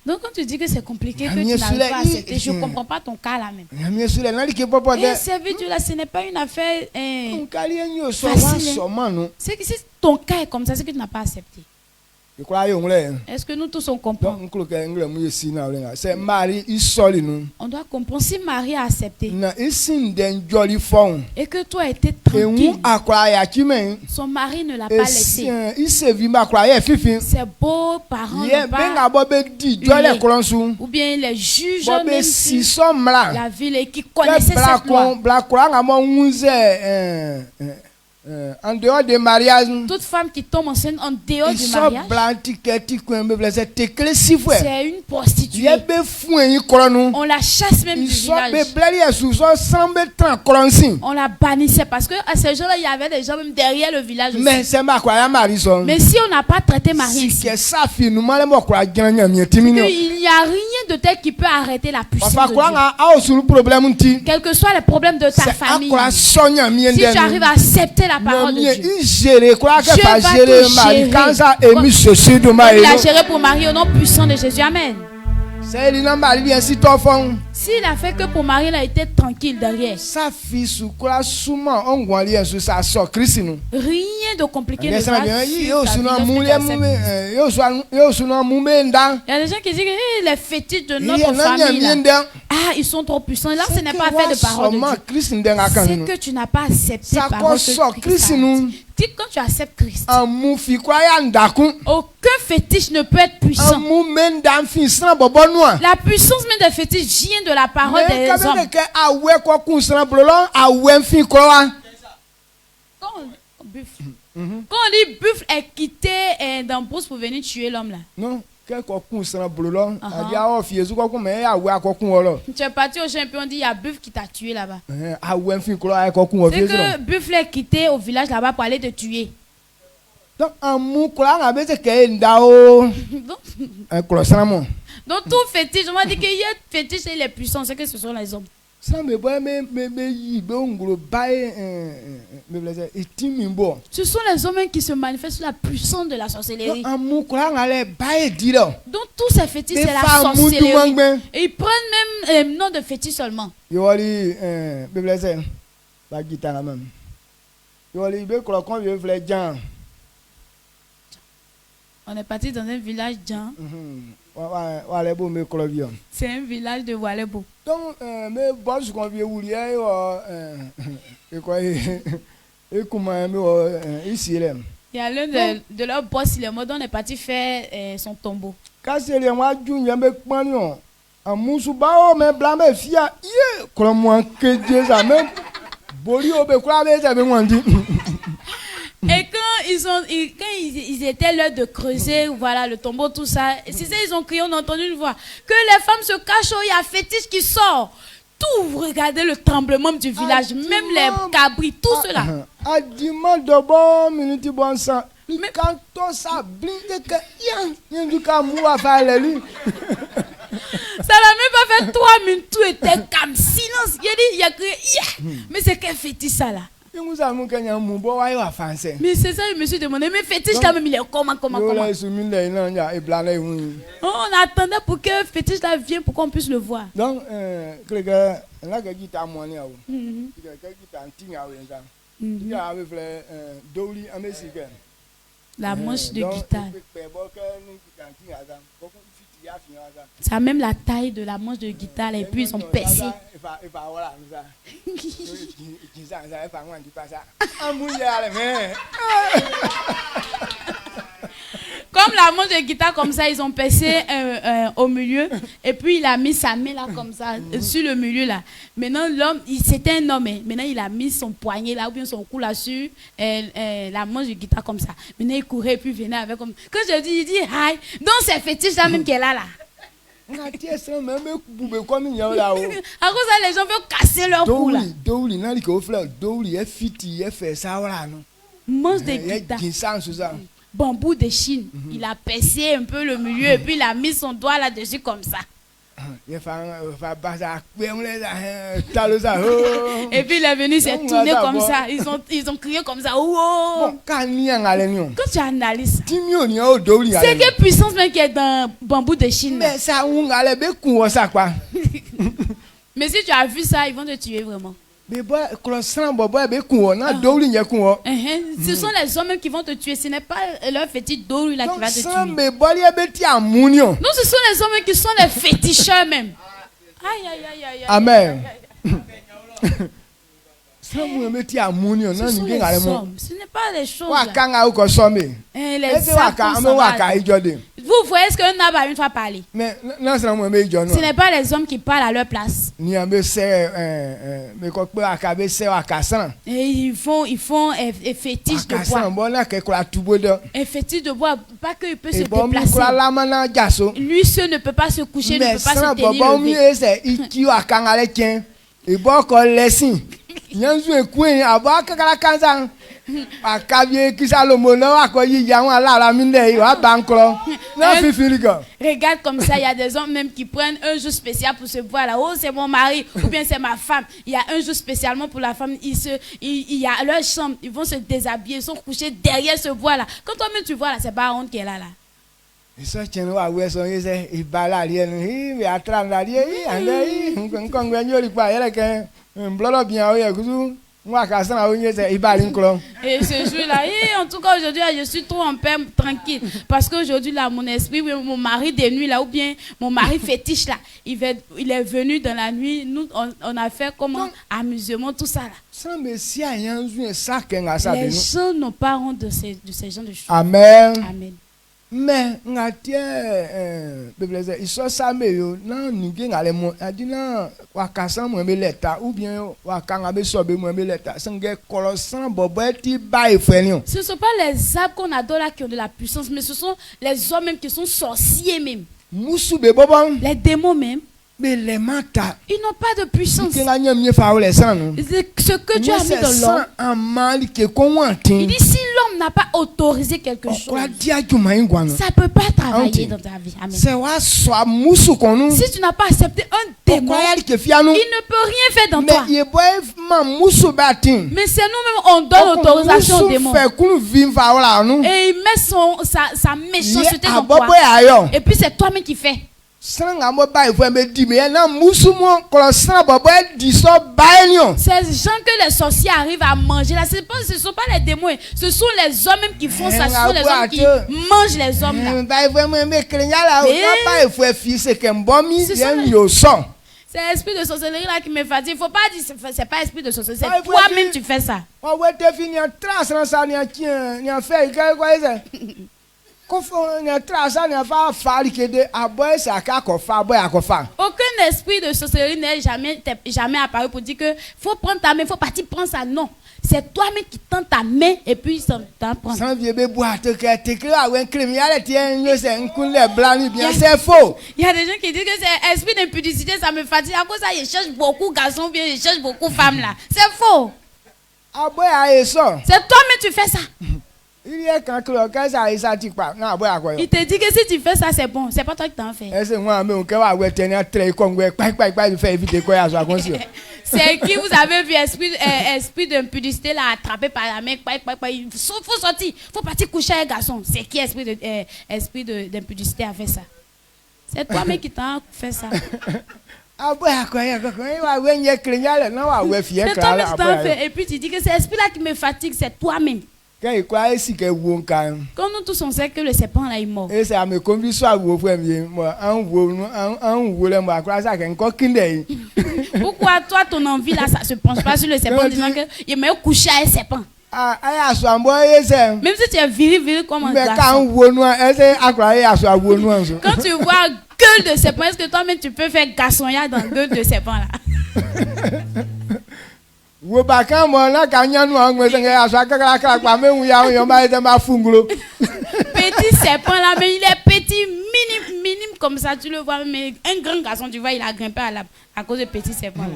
Donc quand tu dis que c'est compliqué, que tu n'arrives pas à accepter, je ne comprends pas ton cas là même. Et servir Dieu là, ce n'est pas une affaire facile. C'est que si ton cas est comme ça, c'est que tu n'as pas accepté. Est-ce que nous tous on comprend? On doit comprendre si Marie a accepté et que toi étais tranquille, son mari ne l'a pas laissé. Ses beaux parents n'ont pas hué, ou bien les juges même la ville et qui connaissaient cette loi. En dehors des mariages, toute femme qui tombe enceinte en dehors du mariage, c'est une prostituée. On la chasse même du village. On la bannissait parce que à ces gens-là, il y avait des gens même derrière le village aussi. Mais si on n'a pas traité Marie ici, il n'y a rien de tel qui peut arrêter la puissance de Dieu. Quel que soit le problème de ta famille, si tu arrives à accepter la parole de Dieu, Dieu va te gérer. Il a géré pour Marie au nom puissant de Jésus. Amen. S'il a fait que pour Marie, il a été tranquille derrière. Rien de compliqué. Il y a des gens qui disent que les fétiches de notre famille, ils sont trop puissants. Là, ce n'est pas fait de parole de Dieu. C'est que tu n'as pas accepté la parole de Christ. Quand tu acceptes Christ, aucun fétiche ne peut être puissant. La puissance même des fétiches vient de la parole des hommes. Quand on dit buffle est quitté dans Brousse pour venir tuer l'homme là. Non. Tu es parti au champion, on dit il y a Buffle qui t'a tué là-bas. C'est que Buffle est quitté au village là-bas pour aller te tuer. Donc tout fétiche, on m'a dit qu'il y a fétiche et les puissants, c'est que ce sont les hommes. Ce sont les hommes qui se manifestent sous la puissance de la sorcellerie. Donc tous ces fétiches, c'est la sorcellerie. Et ils prennent même les noms de fétiches seulement. On est parti dans un village Jean. C'est un village de Walebo. Donc, il y a l'un de leurs boss, il est mort, on est parti faire son tombeau. Et quand ils étaient l'heure de creuser, voilà, le tombeau, tout ça, c'est ça, ils ont crié, on a entendu une voix, que les femmes se cachent, il y a fétiche qui sort. Tout, regardez le tremblement du village, même les cabris, tout cela. Mais quand on s'ablige, ça n'a même pas fait 3 minutes, tout était comme silence. Il y a crié, mais c'est quel fétiche ça là? Mais c'est ça, je me suis demandé, mais fétiche là même, il est comment? On attendait pour que fétiche là vienne pour qu'on puisse le voir. Donc, la manche de guitare. Ça a même la taille de la manche de guitare et puis ils sont percés. Comme la manche de guitare comme ça, ils ont percé au milieu et puis il a mis sa main là comme ça sur le milieu là. Maintenant l'homme, c'était un homme, maintenant il a mis son poignet là ou bien son cou là sur la manche de guitare comme ça. Maintenant il courait et puis venait avec comme. Quand je dis, il dit hi. Donc c'est fétiche là même qu'elle a là. À cause ça, les gens veulent casser leur cou là. Manche de guitare. Bambou de Chine. Il a percé un peu le milieu et puis il a mis son doigt là-dessus comme ça. Et puis il est venu, s'est tourné comme ça. Ils ont crié comme ça. Oh. Quand tu analyses, c'est quelle puissance même qui est dans bambou de Chine. Mais si tu as vu ça, ils vont te tuer vraiment. Ce sont les hommes qui vont te tuer. Ce n'est pas leur fétiche d'eau là qui va te tuer. Non, ce sont les hommes qui sont les féticheurs même. Aïe, aïe, aïe, aïe. Amen. Ce n'est pas les choses les vous voyez ce qu'un homme a une fois parlé. Ce n'est pas les hommes qui parlent à leur place. Et ils font un fétiche de bois. Un fétiche de bois, pas qu'il peut se déplacer. Lui seul ne peut pas se coucher, ne peut pas se tenir Regarde comme ça, il y a des hommes même qui prennent un jour spécial pour se voir là. Oh, c'est mon mari ou bien c'est ma femme. Il y a un jour spécialement pour la femme. Il y a leur chambre, ils vont se déshabiller, ils sont couchés derrière ce bois là. Quand toi-même tu vois là, c'est pas honte qui est là. Et ce jour-là, en tout cas aujourd'hui, je suis trop en paix, tranquille. Parce qu'aujourd'hui, là, mon esprit, mon mari des nuits, là, ou bien mon mari fétiche, là, il est venu dans la nuit. Nous, on a fait comme un amusement, tout ça, là. Les gens n'ont pas honte de ces gens de choses. Amen. Amen. Mais il soit ça non nous ou bien ce ne sont pas les arbres qu'on adore là qui ont de la puissance, mais ce sont les hommes même qui sont sorciers même, les démons même. Mais les matas, ils n'ont pas de puissance. Ce que Dieu a mis dans l'homme, il dit si l'homme n'a pas autorisé quelque chose, ça ne peut pas travailler dans ta vie. Amen. Si tu n'as pas accepté un démon, il ne peut rien faire dans toi. Mais c'est nous-mêmes, on donne l'autorisation au démon. Et il met sa méchanceté dans toi. Et puis c'est toi-même qui fais. Ces gens que les sorciers arrivent à manger là, ce ne sont pas les démons, ce sont les hommes même qui font ça, ce sont les hommes qui mangent les hommes là. C'est l'esprit de sorcellerie là qui me fatigue. Il ne faut pas dire que c'est pas esprit de sorcellerie, c'est toi-même tu fais ça. Aucun esprit de sorcellerie n'est jamais apparu pour dire que faut prendre ta main, faut partir prendre ça. Non, c'est toi-même qui tends ta main et puis ça t'en prend. C'est faux. Il y a des gens qui disent que c'est esprit d'impudicité, ça me fatigue. À cause ça, je cherche beaucoup garçons, bien je cherche beaucoup femmes là. C'est faux. C'est toi-même tu fais ça. Il te dit que si tu fais ça, c'est bon. C'est pas toi qui t'en fais. C'est qui vous avez vu esprit d'impudicité là attrapé par la main. Il faut sortir. Il faut partir coucher avec un garçon. C'est qui esprit d'impudicité a fait ça? C'est toi-même qui t'en fait ça. C'est toi-même qui t'en fait. Et puis tu dis que c'est l'esprit là qui me fatigue. C'est toi-même. Quand nous tous on sait que le serpent là est mort. Pourquoi toi ton envie là ça se penche pas sur le serpent en disant que il me coucher avec un serpent? Même si tu es viril comme un garçon. Quand tu vois gueule de serpent, est-ce que toi-même tu peux faire garçonnade dans gueule de serpent là? Petit serpent là, mais il est petit, minime comme ça, tu le vois, mais un grand garçon, tu vois, il a grimpé à cause de petit serpent là.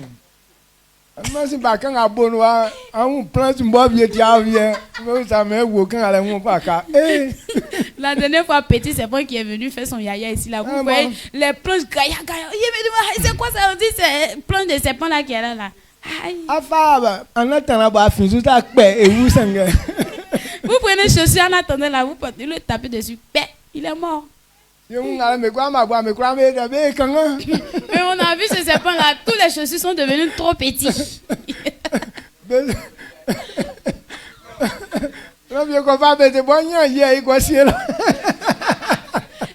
La dernière fois, petit serpent qui est venu faire son yaya ici là, vous voyez les planches gaïa. C'est quoi ça? On dit c'est planche de serpent là qui est là. Vous prenez chaussure en attendant là, vous le tapez dessus, il est mort. Mais on a vu ce serpent là, tous les chaussures sont devenus trop petits.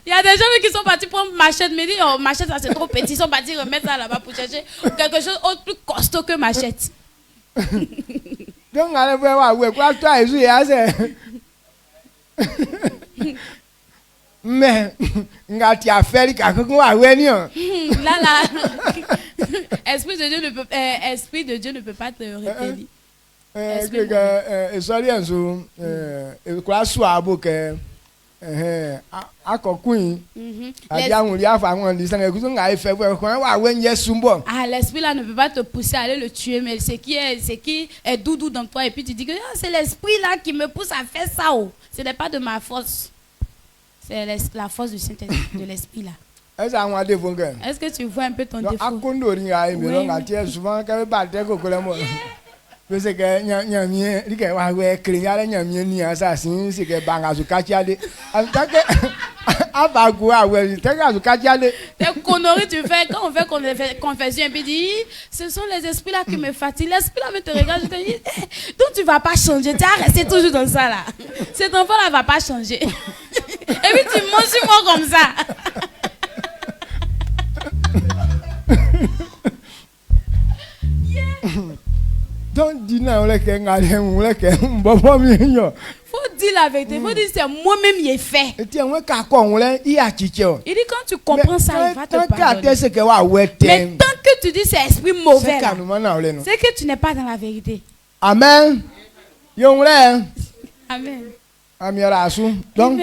Il y a des gens qui sont partis prendre machette, mais disent oh, machette ça c'est trop petit, ils sont partis remettre ça là-bas pour chercher quelque chose autre plus costaud que machette. Donc allez voir ouais quoi toi Jésus ya c'est mais ngati affaire ka ko wa we ni là esprit de Dieu ne peut pas te repérer. Sorry enzo kwa so abo ke akokun l'esprit là ne peut pas te pousser à aller le tuer, mais ce qui est doudou dans toi et puis tu dis que c'est l'esprit là qui me pousse à faire ça. Ce n'est pas de ma force, c'est la force du Saint-Esprit, de l'esprit là. Est-ce que tu vois un peu ton défaut? Parce que nyamie li ke wa we kriya nyamie ni assassin c'est que banga zu kachiade antake abagu awe te ga zu kachiade des conneries tu fais quand on fait confession et puis dit ce sont les esprits là qui me fatiguent. L'esprit là me te regarde, je te dis donc tu vas pas changer, tu vas rester toujours dans ça là, cet enfant là va pas changer. Et puis tu montes sur moi comme ça. Donc dis non le que faut dire la vérité, faut dire c'est moi-même qui ai fait. Il dit quand tu comprends ça, il va te pardonner. Mais tant que tu dis c'est esprit mauvais, c'est que tu n'es pas dans la vérité. Amen. Amen. Donc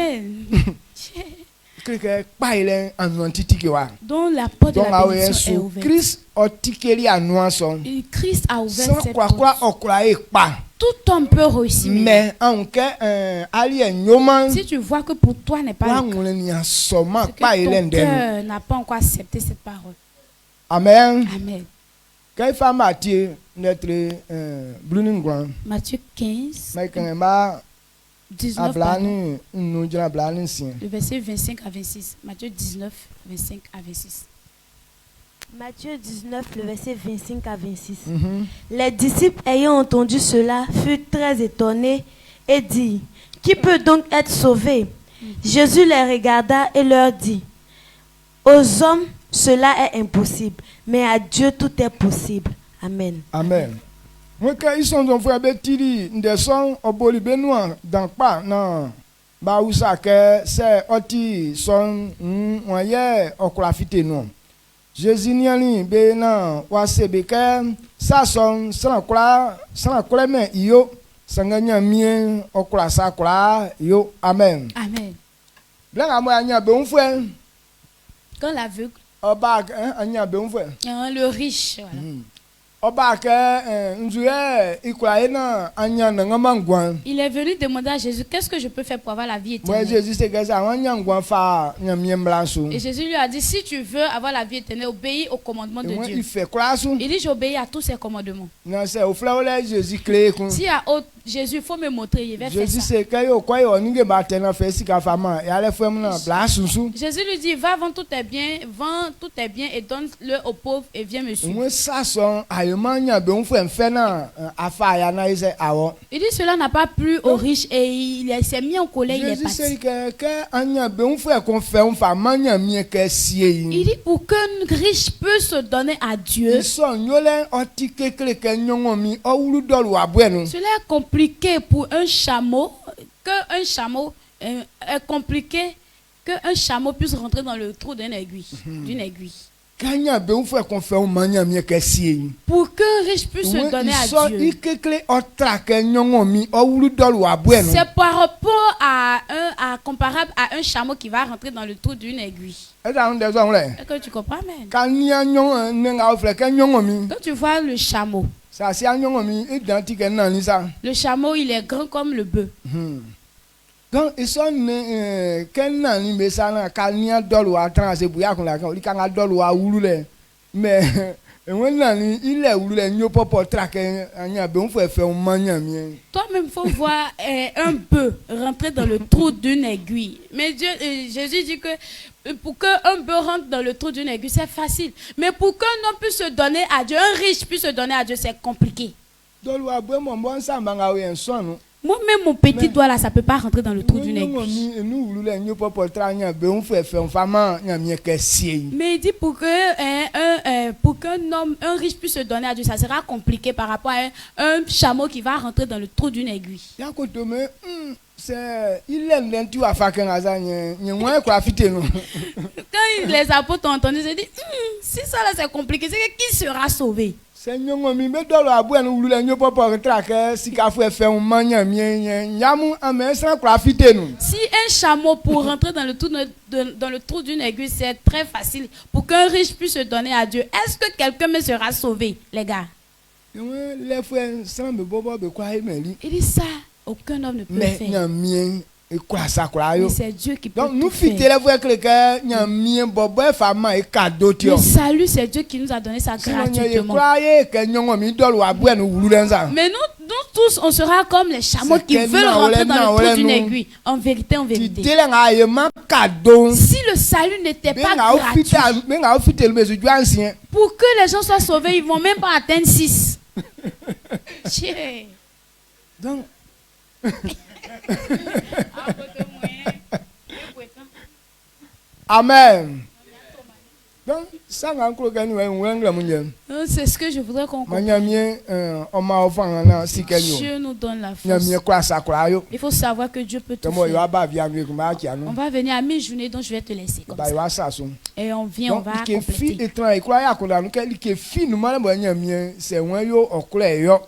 dont la porte de la bénédiction est ouverte. Christ a ouvert cette porte. Tout homme peut réussir. Mais si tu vois que pour toi n'est pas le cas, c'est que ton cœur n'a pas encore accepté cette parole. Amen. Amen. Matthieu 15. 19, le verset 25 à 26. Matthieu 19, 25 à 26. Matthieu 19, le verset 25 à 26. Les disciples ayant entendu cela furent très étonnés et dirent: qui peut donc être sauvé? Jésus les regarda et leur dit: aux hommes cela est impossible, mais à Dieu tout est possible. Amen. Amen. Moi quand ils sont en frère betili ndeson oboli benoa dans pas non ba usa que c'est oti son moyen okulafite non Jésus niani be na wa sebeke sa son sans kula men iyo sanganya mien okula sa kula yo. Amen. Amen. Blanc moi anya be unfwe quand l'aveugle oba anya be unfwe le riche voilà. Il est venu demander à Jésus: qu'est-ce que je peux faire pour avoir la vie éternelle? Et Jésus lui a dit: si tu veux avoir la vie éternelle, obéis au commandement de Dieu. Il dit: j'obéis à tous ses commandements. Si à autre Jésus, il faut me montrer, il va faire ça. Jésus lui dit: va vendre tous tes biens et donne-le aux pauvres et viens me suivre. Il dit: cela n'a pas plu aux riches et il s'est mis en colère, il est parti. Il dit: pour qu'un riche peut se donner à Dieu, cela est compliqué pour un chameau, est compliqué qu'un chameau puisse rentrer dans le trou d'une aiguille. Pour qu'un riche puisse se donner à Dieu, c'est par rapport à comparable à un chameau qui va rentrer dans le trou d'une aiguille. Est-ce que tu comprends, même? Quand tu vois le chameau, il est grand comme le bœuf. Donc ils sont mais toi-même, il faut voir un bœuf rentrer dans le trou d'une aiguille. Mais Jésus dit que pour qu'un bœuf rentre dans le trou d'une aiguille, c'est facile. Mais pour qu'un homme puisse se donner à Dieu, un riche puisse se donner à Dieu, c'est compliqué. Moi-même, mon petit doigt là, ça ne peut pas rentrer dans le trou d'une aiguille. Mais il dit pour pour qu'un homme, un riche puisse se donner à Dieu, ça sera compliqué par rapport à un chameau qui va rentrer dans le trou d'une aiguille. Quand les apôtres ont entendu, ils ont dit, si ça là c'est compliqué, c'est qui sera sauvé? Si un chameau pour rentrer dans le trou d'une aiguille, c'est très facile. Pour qu'un riche puisse se donner à Dieu, est-ce que quelqu'un me sera sauvé, les gars? Il dit ça, aucun homme ne peut le faire. Mais c'est Dieu qui peut tout faire. Le salut, c'est Dieu qui nous a donné ça gratuitement. Mais nous tous, on sera comme les chameaux qui veulent rentrer dans le trou d'une aiguille. En vérité, en vérité. Si le salut n'était pas gratuit, pour que les gens soient sauvés, ils ne vont même pas atteindre 6. Donc, Amen. Donc, c'est ce que je voudrais qu'on comprenne. Dieu nous donne la force. Il faut savoir que Dieu peut tout faire. On va venir à mi-journée, donc je vais te laisser comme ça. Et on vient, on va compléter.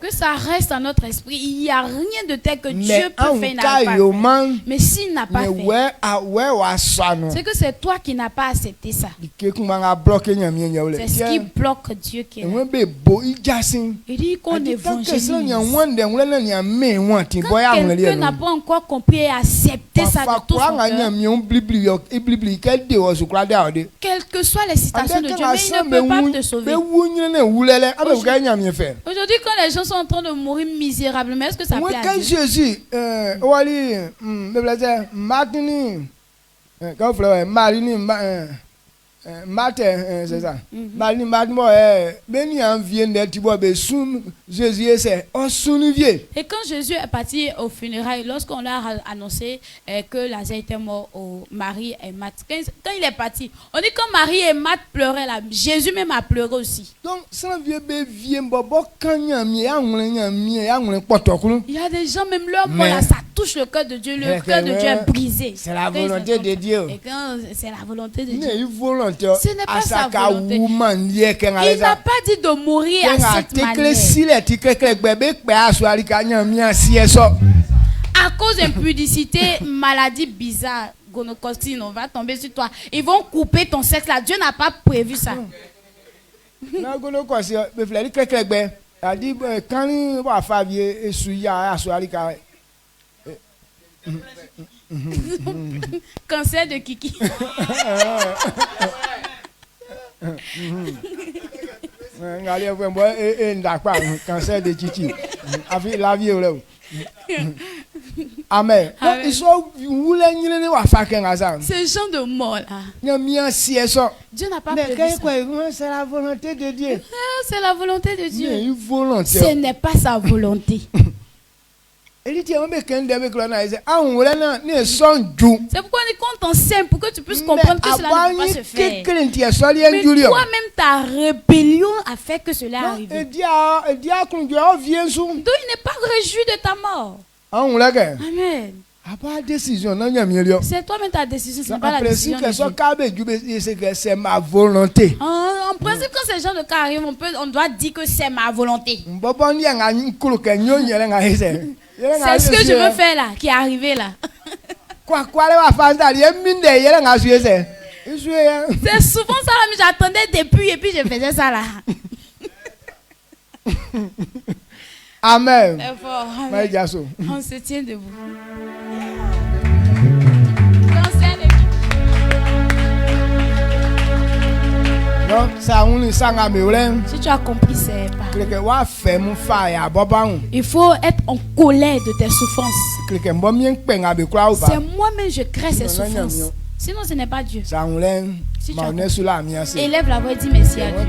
Que ça reste dans notre esprit. Il n'y a rien de tel que Dieu peut faire, n'a pas fait. Mais s'il n'a pas fait, c'est que c'est toi qui n'as pas accepté ça. C'est ce qui bloque Dieu qui est là. Il dit qu'on évangélise. Quand quelqu'un n'a pas encore compris et accepté ça de tout son cœur, quelles que soient les citations de Dieu, mais il ne peut pas te sauver. Aujourd'hui, quand les gens sont en train de mourir misérablement, est-ce que ça plaît à Dieu? c'est ça. Et quand Jésus est parti au funérailles, lorsqu'on leur a annoncé que Lazare était mort au Marie et Marthe, quand il est parti, on dit quand Marie et Marthe pleuraient là, Jésus même a pleuré aussi. Donc, il y a des gens, même leur mort là, ça touche le cœur de Dieu, le cœur de Dieu est brisé. C'est la volonté de Dieu. Et quand c'est la volonté de Dieu, ce n'est pas sa volonté. Il n'a pas dit de mourir à cette manière. À cause d'impudicité, maladie bizarre, gonococine, on va tomber sur toi. Ils vont couper ton sexe là. Dieu n'a pas prévu ça. Cancer de Kiki. Cancer de Kiki. Amen. Ce genre de mort là, Dieu n'a pas prévu ça. C'est la volonté de Dieu. C'est la volonté de Dieu. Ce n'est pas sa volonté. C'est pourquoi on est quand on s'aime, pour que tu puisses comprendre que cela ne peut pas se faire. Mais toi-même, ta rébellion a fait que cela arrive. Donc il n'est pas réjoui de ta mort. Amen. C'est toi-même ta décision, ce n'est pas la décision de Dieu. C'est ma volonté. En principe, quand ces gens de cas arrivent, on doit dire que c'est ma volonté. C'est ce que je veux faire là, qui est arrivé là. C'est souvent ça là, mais j'attendais depuis et puis je faisais ça là. Amen. On se tient debout. Si tu as compris, c'est pas. Il faut être en colère de tes souffrances. C'est moi-même je crée ces souffrances. Sinon, ce n'est pas Dieu. Si tu élève la voix et dis merci à Dieu.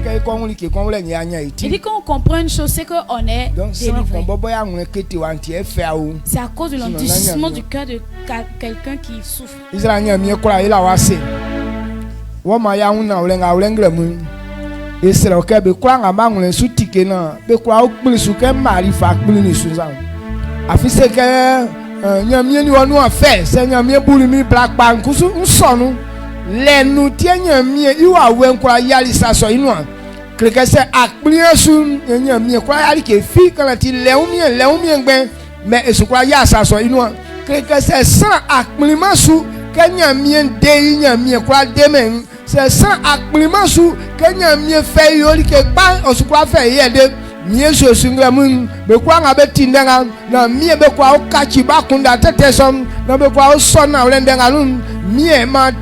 Il dit qu'on comprend une chose, c'est qu'on est délivré. C'est à cause de l'endurcissement du cœur de quelqu'un qui souffre. Et c'est là que be kwa ngamba ngule su tike na be kwa okpili su ke mari fa kpili ni su za. Afi se ke nyamie ni wonu afa se nyamie buli mi black bank kusu nsonu le nu tie nyamie iwa we nkwa yali saso inu a kreke se akpili su nyamie kwa yali ke fi kana ti leumie gbe me esu kwa ya saso inu a kreke se san akpili masu ke nyamie de nyamie kwa demen se san akpili masu ke nyamie fe yoli ke ban osu kwa fe yede mie so singa mun be kwa nga beti ndenga na mie be kwa okachi bakunda tetesom na be kwa sona olendenga nun mie ma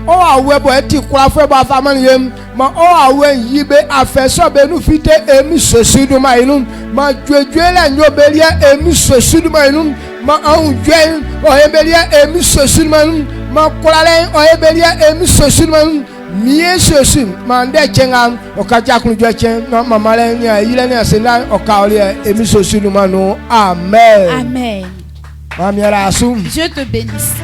o awe bo eti kwa fe ba famani yem ma o awe yibe afeso be nu fite emi so sidu ma inu ma dwedwele nyobelia emi so sidu ma inu ma an dwe o ebelia emi so sidu ma inu ma kulale o ebelia emi so sidu ma inu mie sosu mande chenga okaja kunjwa chen na mamale nya yile ne asena okaole emi sosu no manu amen amen. Mamiara asum Dieu te bénisse.